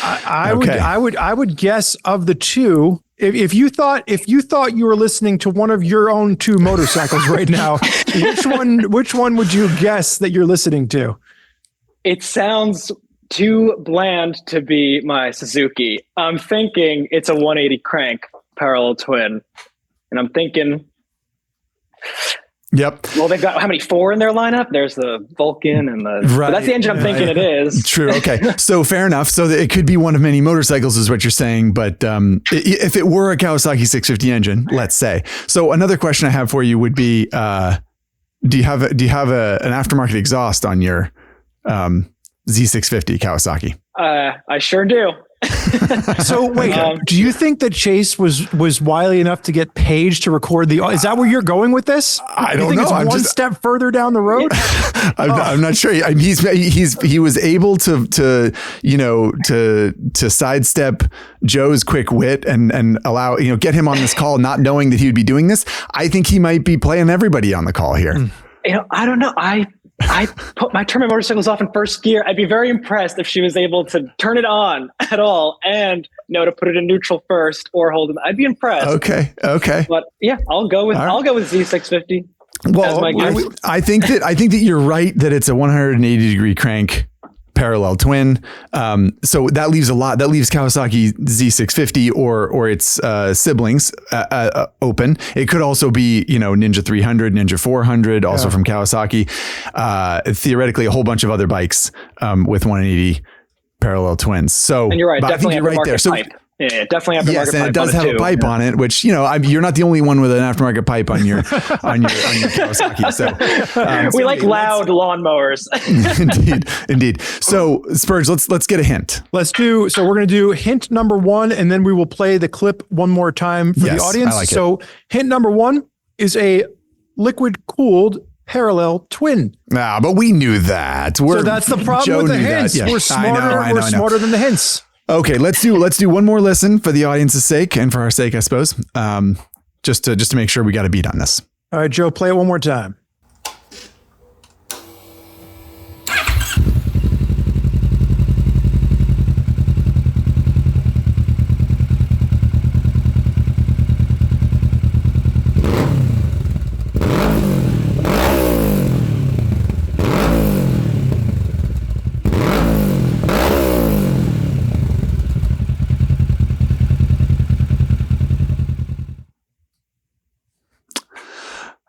I would guess of the 2, if you thought you were listening to one of your own 2 motorcycles right now, which one would you guess that you're listening to? It sounds too bland to be my Suzuki. I'm thinking it's a 180 crank parallel twin. And I'm thinking, yep. Well, they've got how many 4 in their lineup? There's the Vulcan and but that's the engine I'm thinking it is. True. Okay. So fair enough. So it could be one of many motorcycles is what you're saying. But if it were a Kawasaki 650 engine, let's say. So another question I have for you would be, do you have an aftermarket exhaust on your Z650 Kawasaki? I sure do. So wait, do you think that Chase was wily enough to get Paige to record the? Is that where you're going with this? I don't know. It's one step further down the road. I'm not sure. I mean, he was able to sidestep Joe's quick wit and allow get him on this call, not knowing that he would be doing this. I think he might be playing everybody on the call here. I don't know. I turn my motorcycles off in first gear. I'd be very impressed if she was able to turn it on at all and to put it in neutral first or hold it. I'd be impressed. Okay. But yeah, I'll go with Z650. Well, I think that you're right that it's a 180 degree crank parallel twin. So that leaves a lot. That leaves Kawasaki Z650 or its siblings open. It could also be Ninja 300, Ninja 400, also from Kawasaki. Theoretically, a whole bunch of other bikes with 180 parallel twins. So and you're right. Definitely you're right there. So pipe. Yeah, definitely aftermarket pipe. Yes, and it does have a pipe on it, which you're not the only one with an aftermarket pipe on your Kawasaki. So we like loud lawnmowers. Indeed. So Spurge, let's get a hint. So we're going to do hint number 1, and then we will play the clip one more time for the audience. I like so hint number 1 is a liquid cooled parallel twin. Nah, but we knew that. So that's the problem Joe with the knew that. hints. Yeah. We're smarter. I know. We're smarter than the hints. Okay, let's do one more listen for the audience's sake and for our sake, I suppose. Just to make sure we got a beat on this. All right, Joe, play it one more time.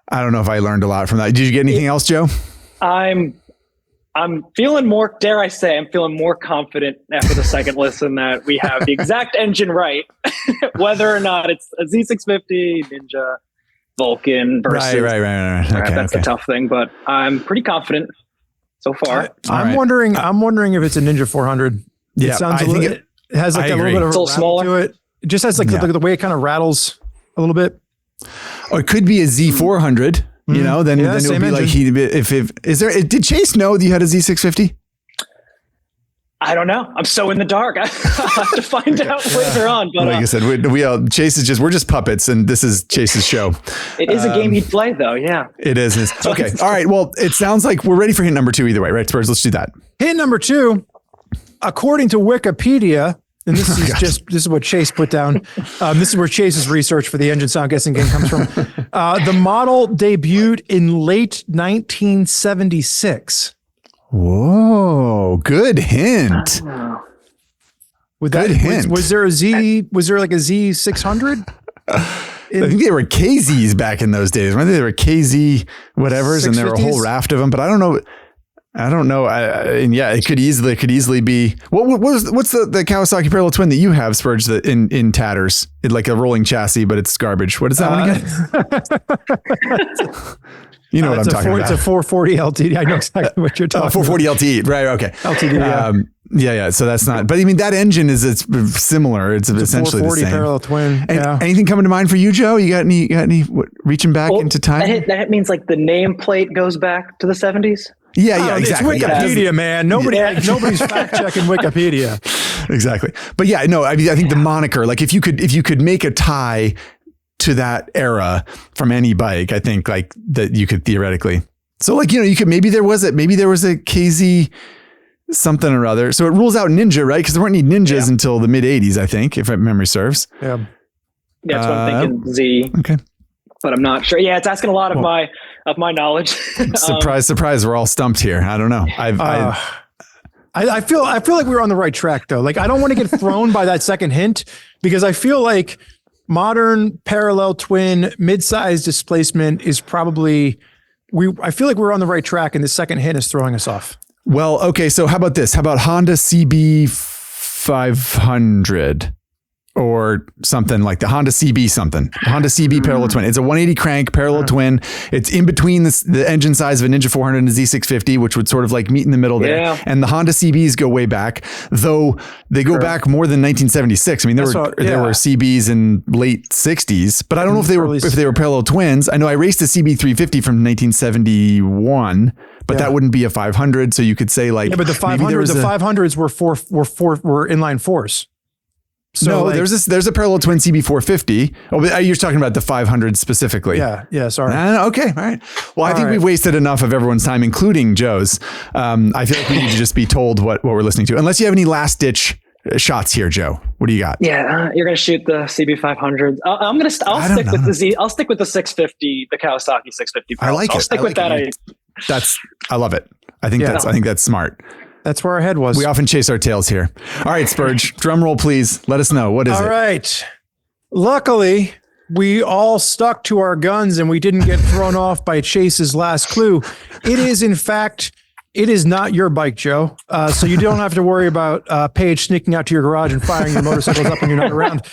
I don't know if I learned a lot from that. Did you get anything else, Joe? I'm feeling more, dare I say, I'm feeling more confident after the second listen that we have the exact engine right, whether or not it's a Z650, Ninja, Vulcan versus. Right. Okay, that's the tough thing, but I'm pretty confident so far. I'm wondering if it's a Ninja 400. Yeah, it sounds it has like a little bit of a rattle smaller to it. It just has like the way it kind of rattles a little bit. Or it could be a Z400. You know, then it would be like did Chase know that you had a Z650? I don't know. I'm so in the dark. I have to find out later on. But like I said, Chase is we're just puppets, and this is Chase's show. It is a game he'd play, though. Yeah, it is. Okay, all right. Well, it sounds like we're ready for hint number 2 either way, right? Spurs, let's do that. Hint number 2, according to Wikipedia. And this is what Chase put down. This is where Chase's research for the engine sound guessing game comes from. The model debuted in late 1976. Whoa, good hint. Good hint. Was there like a Z600? I think they were KZs back in those days. Remember they were KZ whatevers, and there were a whole raft of them. But I don't know. And yeah, it could easily be. What's the Kawasaki parallel twin that you have, Spurge, that in tatters, like a rolling chassis, but it's garbage. What is that one again? You know what I'm talking about. It's a 440 LTD. I know exactly what you're talking 440 about. 440 LTD. Right. Okay. LTD. Yeah. So that's not. But I mean, that engine it's similar. It's essentially the same. Parallel twin. Anything coming to mind for you, Joe? You got any reaching back into time? That means like the nameplate goes back to the 70s. Yeah, exactly. It's Wikipedia, man. Nobody's fact checking Wikipedia. Exactly. But yeah, no, I mean, I think the moniker, like if you could make a tie to that era from any bike, I think like that you could theoretically. So like, you could, maybe there was a KZ something or other. So it rules out Ninja, right? Because there weren't any Ninjas until the mid 80s, I think, if memory serves. Yeah. That's what I'm thinking. Z. Okay. But I'm not sure. Yeah, it's asking a lot of my knowledge. Surprise! We're all stumped here. I don't know. I feel like we were on the right track though. Like I don't want to get thrown by that second hint because I feel like modern parallel twin mid-size displacement is probably I feel like we're on the right track, and the second hint is throwing us off. Well, okay. So how about this? How about Honda CB 500? Or something like the Honda CB Honda CB parallel twin. It's a 180 crank parallel twin. It's in between the engine size of a Ninja 400 and a Z650, which would sort of like meet in the middle there. Yeah. And the Honda CBs go way back, though they go back more than 1976. I mean, there were CBs in late 60s, but I don't know if they were parallel twins. I know I raced a CB 350 from 1971. But that wouldn't be a 500, so you could say like but the 500s were inline fours. So no, there's a parallel twin CB450. Oh, but you're talking about the 500 specifically. Yeah. Sorry. Okay. All right. Well, I think we've wasted enough of everyone's time, including Joe's. I feel like we need to just be told what we're listening to. Unless you have any last ditch shots here, Joe. What do you got? Yeah, you're gonna shoot the CB500. I'll stick with the 650, the Kawasaki 650. I like it. I'll stick with that. I love it. I think that's smart. That's where our head was. We often chase our tails here. All right, Spurge, drum roll, please. Let us know. What is it? All right. Luckily, we all stuck to our guns and we didn't get thrown off by Chase's last clue. It is not your bike, Joe. So you don't have to worry about Paige sneaking out to your garage and firing your motorcycles up when you're not around.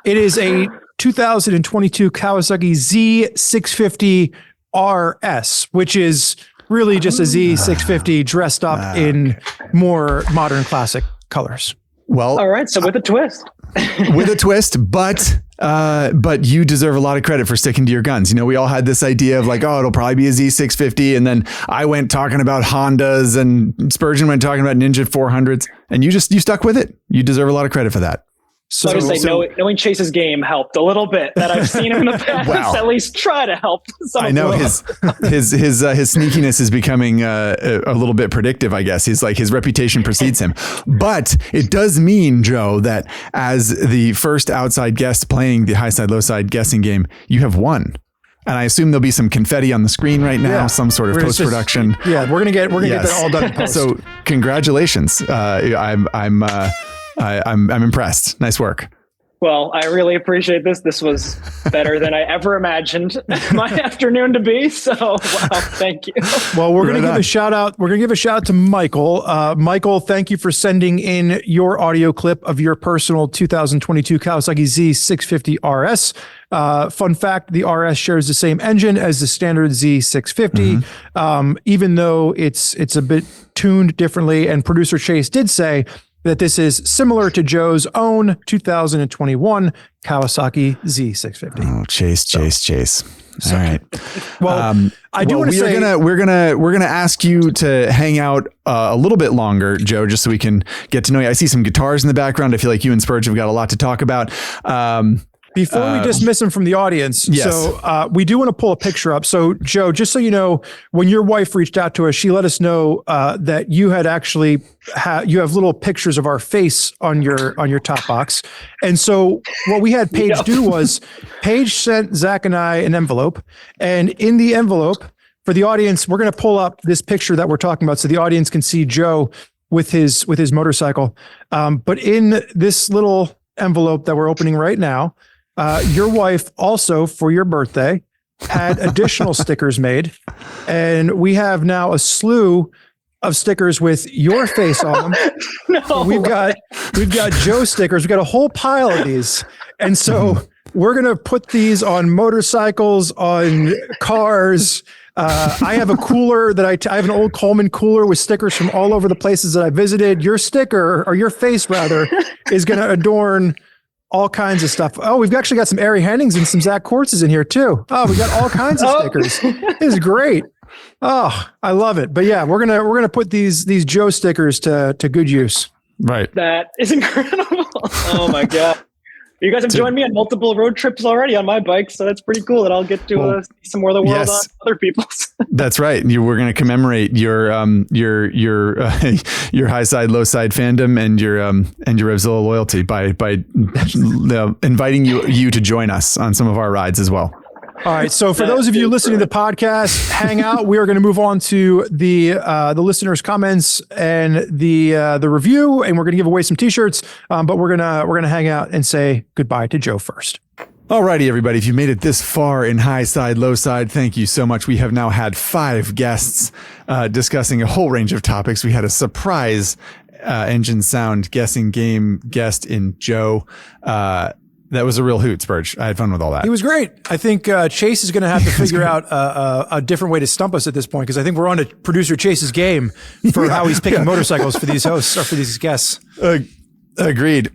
It is a 2022 Kawasaki Z650 RS, which is really just a Z650 dressed up in more modern classic colors. Well, all right. So with a twist. with a twist, but you deserve a lot of credit for sticking to your guns. You know, we all had this idea of like, oh, it'll probably be a Z650. And then I went talking about Hondas and Spurgeon went talking about Ninja 400s and you stuck with it. You deserve a lot of credit for that. So I would say knowing Chase's game helped a little bit. That I've seen him in the past. Wow. At least try to help. I know his sneakiness is becoming a little bit predictive. I guess his reputation precedes him. But it does mean, Joe, that as the first outside guest playing the Highside Lowside guessing game, you have won. And I assume there'll be some confetti on the screen right now, some sort of post production. Yeah, we're gonna get that all done in post. So congratulations. I'm impressed. Nice work. Well, I really appreciate this. This was better than I ever imagined my afternoon to be. So, wow, thank you. Well, we're going to give a shout out. We're going to give a shout out to Michael. Michael, thank you for sending in your audio clip of your personal 2022 Kawasaki Z650 RS. Fun fact, the RS shares the same engine as the standard Z650, even though it's a bit tuned differently. And producer Chase did say that this is similar to Joe's own 2021 Kawasaki Z650. Oh, Chase. All right. Well, I do want to say we're gonna ask you to hang out a little bit longer, Joe, just so we can get to know you. I see some guitars in the background. I feel like you and Spurge have got a lot to talk about. Before we dismiss him from the audience, so we do want to pull a picture up. So, Joe, just so you know, when your wife reached out to us, she let us know that you had actually you have little pictures of our face on your top box. And so, what we had Paige do was Paige sent Zach and I an envelope, and in the envelope for the audience, we're going to pull up this picture that we're talking about, so the audience can see Joe with his motorcycle. But in this little envelope that we're opening right now. Your wife also, for your birthday, had additional stickers made, and we have now a slew of stickers with your face on them. No. We've got Joe stickers. We've got a whole pile of these, and so we're gonna put these on motorcycles, on cars. I have a cooler that I have an old Coleman cooler with stickers from all over the places that I visited. Your sticker, or your face rather, is gonna adorn all kinds of stuff. Oh, we've actually got some Ari Hennings and some Zach Quartzes in here too. Oh, we got all kinds of stickers. This is great. Oh, I love it. But yeah, we're gonna put these Joe stickers to good use. Right. That is incredible. Oh my God. You guys have joined me on multiple road trips already on my bike, so that's pretty cool that I'll get to see some more of the world on other people's. That's right. We're going to commemorate your Highside Lowside fandom and your RevZilla loyalty by inviting you to join us on some of our rides as well. All right. So for those of you listening to the podcast, hang out. We are going to move on to the listeners' comments and the review, and we're going to give away some T-shirts. But we're gonna hang out and say goodbye to Joe first. Alrighty, everybody. If you made it this far in Highside Lowside, thank you so much. We have now had 5 guests discussing a whole range of topics. We had a surprise engine sound guessing game guest in Joe. That was a real hoot, Spurge. I had fun with all that. He was great. I think Chase is going to have to figure out a different way to stump us at this point, because I think we're on to producer Chase's game for how he's picking motorcycles for these hosts or for these guests. Agreed.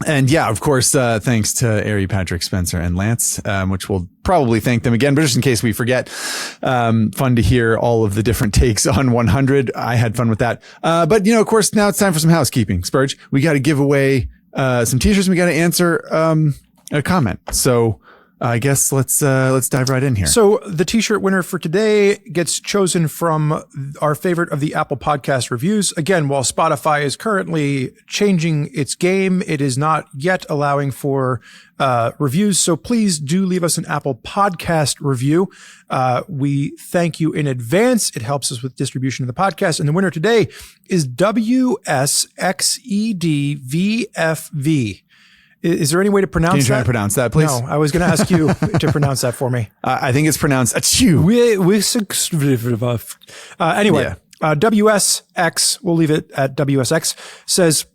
And yeah, of course, thanks to Ari, Patrick, Spenser, and Lance, which we'll probably thank them again, but just in case we forget, fun to hear all of the different takes on 100. I had fun with that. But of course, now it's time for some housekeeping. Spurge, we got to give away some T-shirts, and we got to answer a comment. So I guess let's dive right in here. So the T-shirt winner for today gets chosen from our favorite of the Apple Podcast reviews. Again, while Spotify is currently changing its game, it is not yet allowing for reviews. So please do leave us an Apple Podcast review. We thank you in advance. It helps us with distribution of the podcast. And the winner today is WSXEDVFV. Is there any way to pronounce that? Can you try to pronounce that, please? No, I was going to ask you to pronounce that for me. I think it's pronounced achoo. Anyway, WSX, we'll leave it at WSX, says,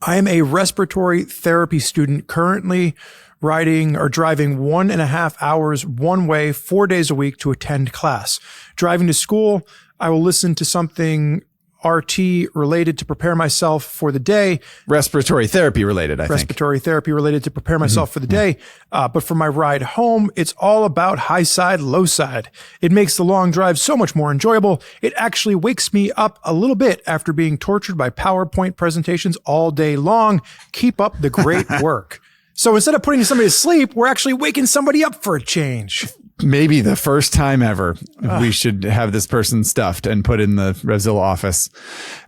I am a respiratory therapy student currently riding or driving 1.5 hours one way, 4 days a week to attend class. Driving to school, I will listen to something RT related to prepare myself for the day. Respiratory therapy related, I think. Respiratory therapy related to prepare myself for the day. But for my ride home, it's all about Highside Lowside. It makes the long drive so much more enjoyable. It actually wakes me up a little bit after being tortured by PowerPoint presentations all day long. Keep up the great work. So instead of putting somebody to sleep, we're actually waking somebody up for a change. Maybe the first time ever we should have this person stuffed and put in the RevZilla office.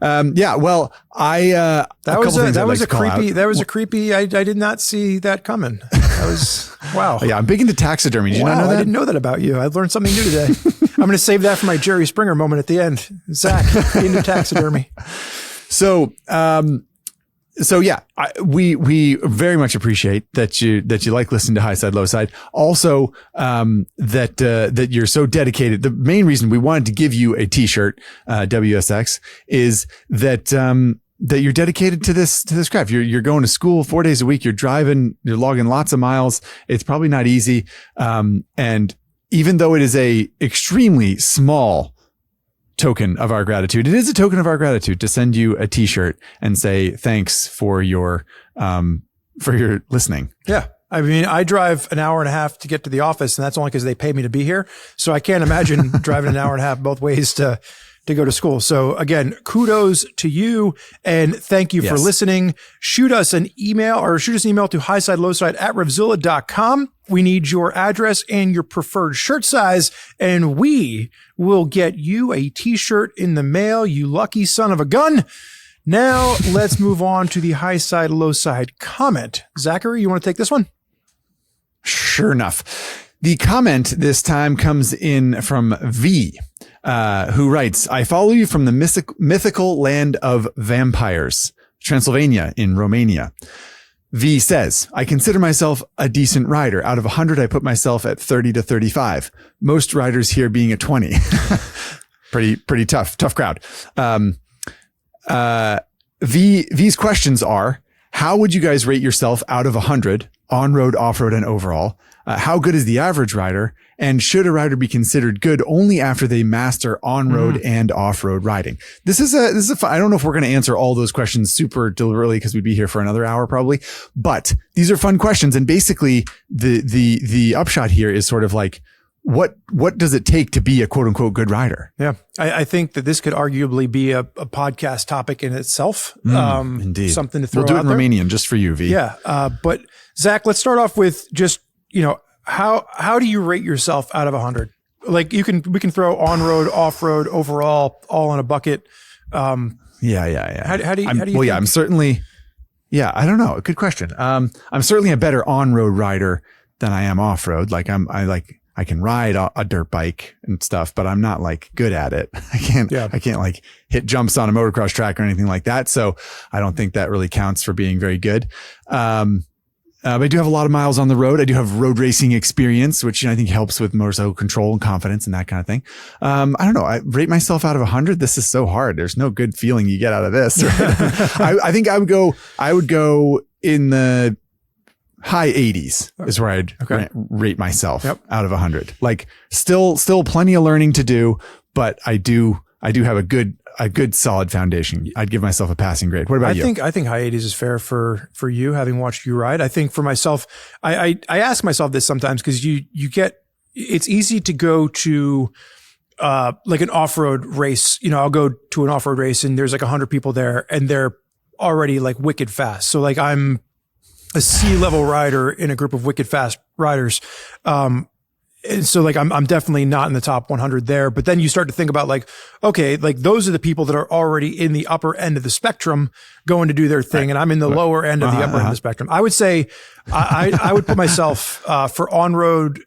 Yeah, well, that was a creepy. I did not see that coming. That was wow. Yeah, I'm big into taxidermy. Did you not know that? I didn't know that about you. I learned something new today. I'm going to save that for my Jerry Springer moment at the end. Zach, into taxidermy. So yeah, we very much appreciate that you like listening to Highside Lowside. Also, that you're so dedicated. The main reason we wanted to give you a t-shirt, WSX, is that you're dedicated to this craft. You're going to school 4 days a week. You're driving, you're logging lots of miles. It's probably not easy. And even though it is a extremely small token of our gratitude, it is a token of our gratitude to send you a t-shirt and say thanks for your listening. Yeah. I mean, I drive an hour and a half to get to the office, and that's only because they pay me to be here. So I can't imagine driving an hour and a half both ways to go to school. So again, kudos to you and thank you for listening. Shoot us an email to highsidelowside@RevZilla.com. We need your address and your preferred shirt size, and we will get you a t-shirt in the mail, you lucky son of a gun. Now let's move on to the Highside Lowside comment. Zachary, you want to take this one? Sure enough. The comment this time comes in from V, who writes, I follow you from the mythical land of vampires, Transylvania in Romania. V says, I consider myself a decent rider. Out of 100, I put myself at 30 to 35. Most riders here being at 20. Pretty tough crowd. V's questions are, how would you guys rate yourself out of 100 on-road, off-road, and overall? How good is the average rider? And should a rider be considered good only after they master on-road and off-road riding? This is I don't know if we're going to answer all those questions super deliberately because we'd be here for another hour probably, but these are fun questions. And basically the upshot here is sort of like, what does it take to be a quote unquote good rider? Yeah. I think that this could arguably be a podcast topic in itself. Indeed. Something to throw out. We'll do it in there. Romanian just for you, V. Yeah. But Zach, let's start off with just, how do you rate yourself out of 100? Like we can throw on-road, off-road, overall, all in a bucket. Yeah. How do you think? I'm certainly, I don't know. Good question. I'm certainly a better on-road rider than I am off-road. Like I can ride a dirt bike and stuff, but I'm not like good at it. I can't like hit jumps on a motocross track or anything like that. So I don't think that really counts for being very good. But I do have a lot of miles on the road. I do have road racing experience, which I think helps with motorcycle control and confidence and that kind of thing. I don't know. I rate myself out of 100. This is so hard. There's no good feeling you get out of this. Right? I think I would go in the high 80s is where I'd rate myself out of 100. Like still plenty of learning to do, but I do have a good solid foundation. I'd give myself a passing grade. What about you? I think high 80s is fair for you, having watched you ride. I think for myself, I ask myself this sometimes because it's easy to go to like an off-road race. I'll go to an off-road race and there's like 100 people there and they're already like wicked fast. So like I'm a C-level rider in a group of wicked fast riders. And so like, I'm definitely not in the top 100 there, but then you start to think about like, okay, like those are the people that are already in the upper end of the spectrum going to do their thing. And I'm in the lower end of the upper end of the spectrum. I would say I would put myself, for on-road,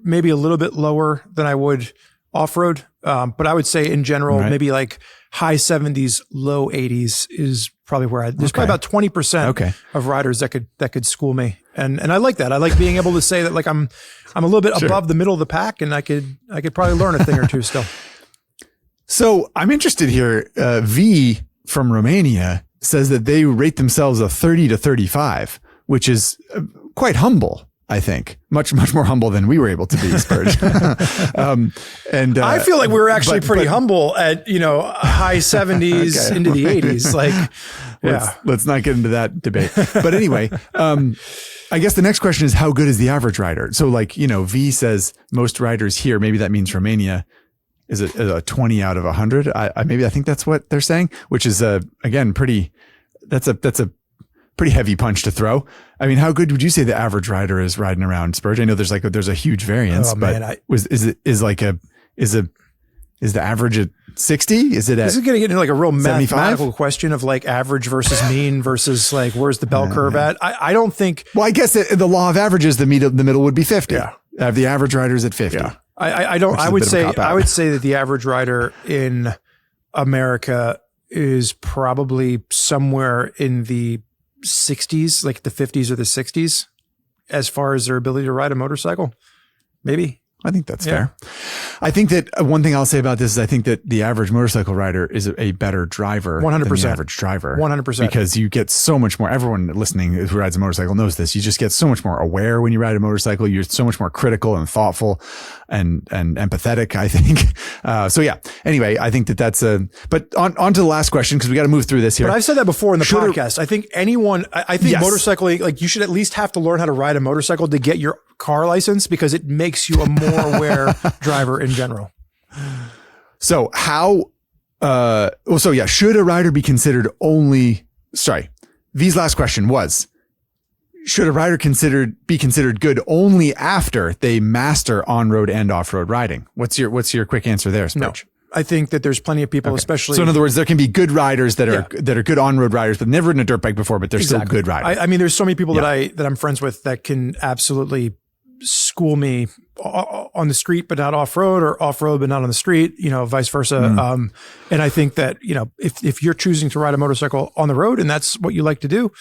maybe a little bit lower than I would off-road. But I would say in general, maybe like high 70s, low 80s is probably where there's probably about 20% of riders that could school me. And I like that. I like being able to say that like I'm a little bit above the middle of the pack and I could probably learn a thing or two still. So I'm interested here. V from Romania says that they rate themselves a 30 to 35, which is quite humble. I think much more humble than we were able to be, Spurg. And I feel like we were actually pretty humble at high 70s into the 80s. Like, let's not get into that debate. But anyway, I guess the next question is, how good is the average rider? So like V says most riders here, maybe that means Romania, is a 20 out of 100. I think that's what they're saying, which is again that's a pretty heavy punch to throw. I mean, how good would you say the average rider is riding around, Spurg? I know there's a huge variance, but is the average at 60? Is it at this is going to get into like a real 75? mathematical question of like average versus mean versus like where's the bell curve at? I don't think. Well, I guess the law of averages, the middle would be 50. Yeah. The average rider is at 50. Yeah. I would say that the average rider in America is probably somewhere in the 60s, like the 50s or the 60s, as far as their ability to ride a motorcycle. Maybe. I think that's fair. I think that one thing I'll say about this is I think that the average motorcycle rider is a better driver 100%. than the average driver. 100%. Because you get so much more, everyone listening who rides a motorcycle knows this, you just get so much more aware when you ride a motorcycle. You're so much more critical and thoughtful and empathetic, I think. So yeah, anyway, I think that's but on to the last question, because we got to move through this here. But I've said that before in the podcast. I think motorcycling, like you should at least have to learn how to ride a motorcycle to get your car license, because it makes you a more aware driver in general. So should a rider be considered V's last question was, should a rider be considered good only after they master on-road and off-road riding? What's your quick answer there, Spurg? No. I think that there's plenty of people, especially. So in other words, there can be good riders that are good on-road riders, but never ridden a dirt bike before, but they're still good riders. I mean, there's so many people that I'm friends with that can absolutely school me on the street, but not off-road, or off-road, but not on the street, vice versa. And I think that, if you're choosing to ride a motorcycle on the road and that's what you like to do,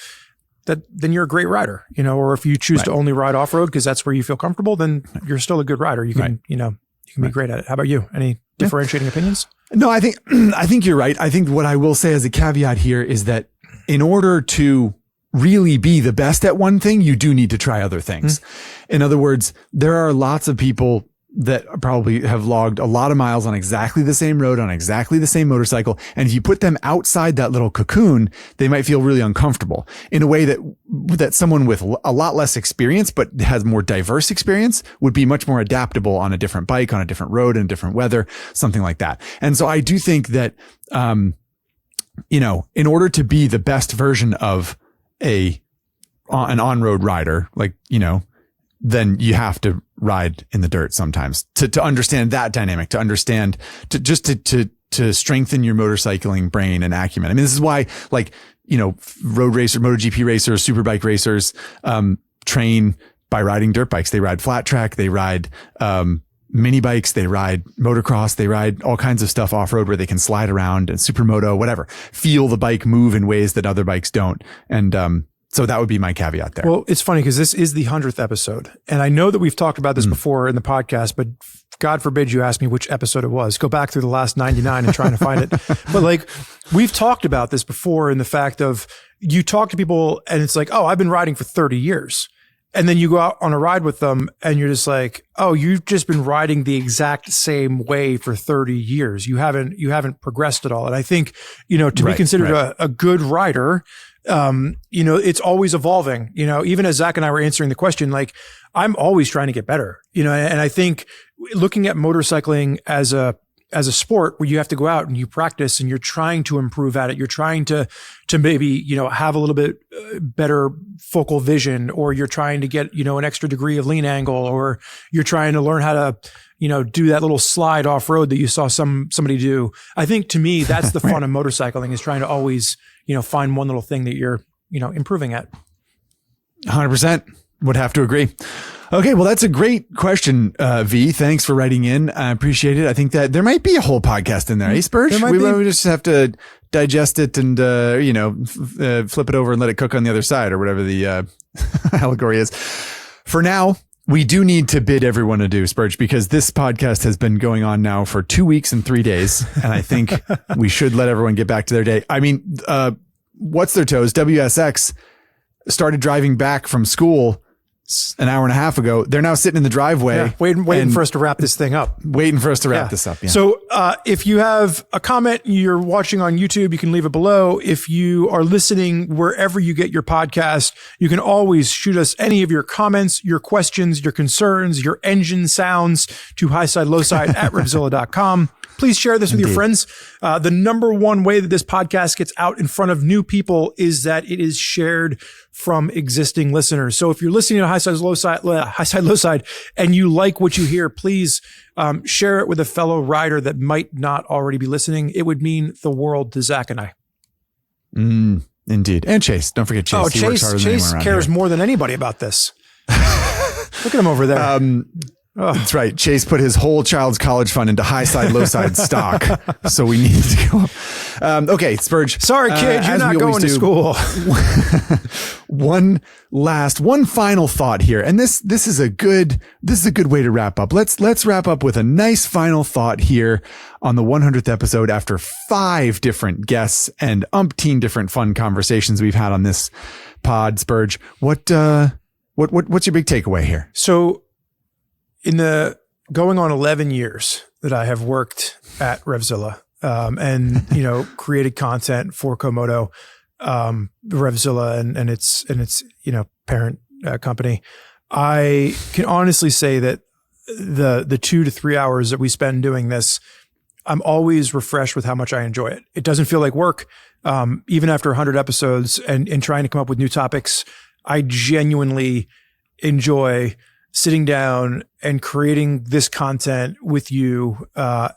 then you're a great rider, or if you choose to only ride off-road because that's where you feel comfortable, then you're still a good rider. You can, you can be great at it. How about you? Any differentiating opinions? No, I think you're right. I think what I will say as a caveat here is that in order to really be the best at one thing, you do need to try other things. In other words, there are lots of people that probably have logged a lot of miles on exactly the same road, on exactly the same motorcycle. And if you put them outside that little cocoon, they might feel really uncomfortable in a way that someone with a lot less experience, but has more diverse experience, would be much more adaptable on a different bike, on a different road, in different weather, something like that. And so I do think that, in order to be the best version of an on-road rider, then you have to ride in the dirt sometimes to understand that dynamic, to understand, to strengthen your motorcycling brain and acumen. I mean, this is why, road racer, MotoGP racers, superbike racers, train by riding dirt bikes. They ride flat track, they ride, mini bikes, they ride motocross, they ride all kinds of stuff off-road where they can slide around, and supermoto, whatever, feel the bike move in ways that other bikes don't. And, so that would be my caveat there. Well, it's funny because this is the 100th episode. And I know that we've talked about this before in the podcast, but God forbid you ask me which episode it was. Go back through the last 99 and trying to find it. But we've talked about this before, in the fact of, you talk to people and it's like, oh, I've been riding for 30 years. And then you go out on a ride with them and you're just like, oh, you've just been riding the exact same way for 30 years. You haven't progressed at all. And I think, to be considered a good rider, it's always evolving, even as Zach and I were answering the question, I'm always trying to get better, and I think looking at motorcycling as a sport where you have to go out and you practice and you're trying to improve at it. You're trying to maybe, have a little bit better focal vision, or you're trying to get, an extra degree of lean angle, or you're trying to learn how to, do that little slide off road that you saw somebody do. I think, to me, that's the fun of motorcycling, is trying to always, find one little thing that you're, improving at. 100% would have to agree. Okay. Well, that's a great question. V, thanks for writing in. I appreciate it. I think that there might be a whole podcast in there. Hey, Spurg? We just have to digest it and, flip it over and let it cook on the other side, or whatever the, allegory is. For now, we do need to bid everyone adieu, Spurg, because this podcast has been going on now for 2 weeks and 3 days. And I think we should let everyone get back to their day. I mean, what's their toes? WSX started driving back from school an hour and a half ago. They're now sitting in the driveway, waiting for us to wrap this thing up. Waiting for us to wrap this up. Yeah. So if you have a comment, you're watching on YouTube, you can leave it below. If you are listening wherever you get your podcast, you can always shoot us any of your comments, your questions, your concerns, your engine sounds to Highside Lowside at RevZilla.com. Please share this with your friends. The number one way that this podcast gets out in front of new people is that it is shared from existing listeners. So if you're listening to Highside Lowside and you like what you hear, please share it with a fellow rider that might not already be listening. It would mean the world to Zach and I. Indeed. And Chase. Don't forget Chase. Oh, Chase cares more than anybody about this. Look at him over there. That's right. Chase put his whole child's college fund into Highside Lowside stock. So we need to go. Okay, Spurg. Sorry, kid, you're not going to school. One final thought here. And this is a good way to wrap up. Let's wrap up with a nice final thought here on the 100th episode after 5 different guests and umpteen different fun conversations we've had on this pod. Spurg, what's your big takeaway here? So, in the going on 11 years that I have worked at RevZilla, and, created content for Komodo, RevZilla and its, parent company, I can honestly say that the 2 to 3 hours that we spend doing this, I'm always refreshed with how much I enjoy it. It doesn't feel like work. Even after 100 episodes and trying to come up with new topics, I genuinely enjoy sitting down and creating this content with you. I've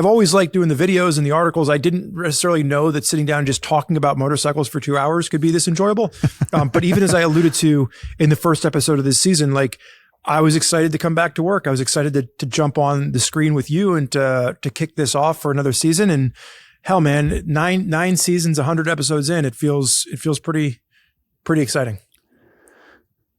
always liked doing the videos and the articles. I didn't necessarily know that sitting down and just talking about motorcycles for 2 hours could be this enjoyable. But even as I alluded to in the first episode of this season, I was excited to come back to work. I was excited to jump on the screen with you and to kick this off for another season. And hell, man, nine seasons, 100 episodes in, it feels pretty exciting.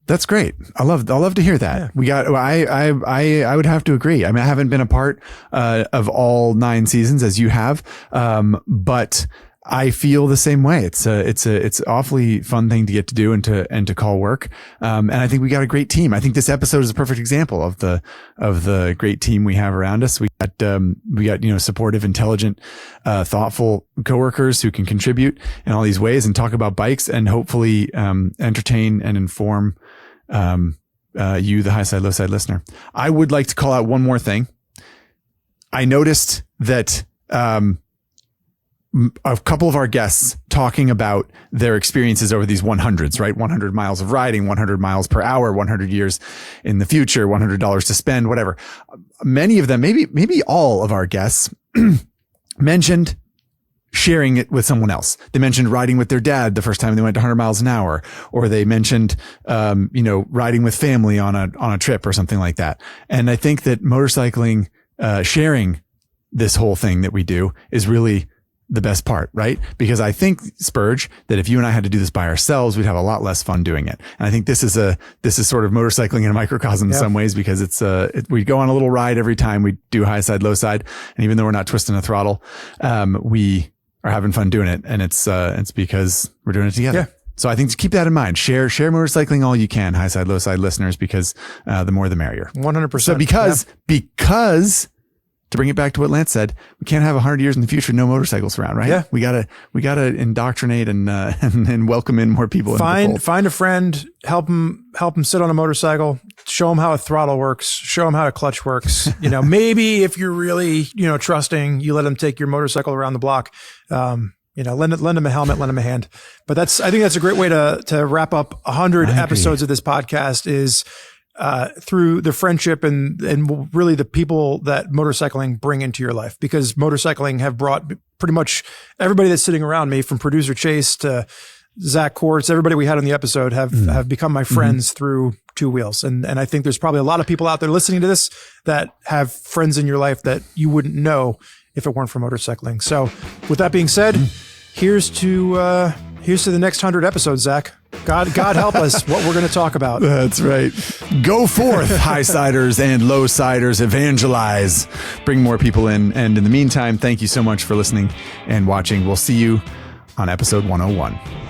That's great. I love to hear that. Yeah. I would have to agree. I mean, I haven't been a part of all 9 seasons as you have, but I feel the same way. It's awfully fun thing to get to do and to call work. And I think we got a great team. I think this episode is a perfect example of the great team we have around us. We got supportive, intelligent, thoughtful coworkers who can contribute in all these ways and talk about bikes and hopefully entertain and inform you, the Highside Lowside listener. I would like to call out one more thing. I noticed that a couple of our guests talking about their experiences over these 100s, right? 100 miles of riding, 100 miles per hour, 100 years in the future, $100 to spend, whatever. Many of them, maybe all of our guests mentioned sharing it with someone else. They mentioned riding with their dad the first time they went to 100 miles an hour, or they mentioned, riding with family on a trip or something like that. And I think that motorcycling, sharing this whole thing that we do is really the best part, right? Because I think, Spurg, that if you and I had to do this by ourselves, we'd have a lot less fun doing it. And I think this is sort of motorcycling in a microcosm in some ways, because we go on a little ride every time we do Highside Lowside. And even though we're not twisting a throttle, we are having fun doing it. And it's because we're doing it together. Yeah. So I think to keep that in mind, share motorcycling all you can, Highside Lowside listeners, because the more the merrier. 100%. So because to bring it back to what Lance said, we can't have 100 years in the future, no motorcycles around, right? Yeah. We gotta indoctrinate and welcome in more people. Find a friend, help them sit on a motorcycle, show them how a throttle works, show them how a clutch works. Maybe if you're really, trusting, you let them take your motorcycle around the block. Lend them a helmet, lend them a hand. But I think that's a great way to wrap up 100 episodes of this podcast is, through the friendship and really the people that motorcycling bring into your life, because motorcycling have brought pretty much everybody that's sitting around me, from producer Chase to Zach Quartz, everybody we had on the episode have become my friends through Two Wheels. And I think there's probably a lot of people out there listening to this that have friends in your life that you wouldn't know if it weren't for motorcycling. So with that being said, here's to the next 100 episodes, Zach. God help us what we're going to talk about. That's right. Go forth, Highsiders and Lowsiders, evangelize, bring more people in. And in the meantime, thank you so much for listening and watching. We'll see you on episode 101.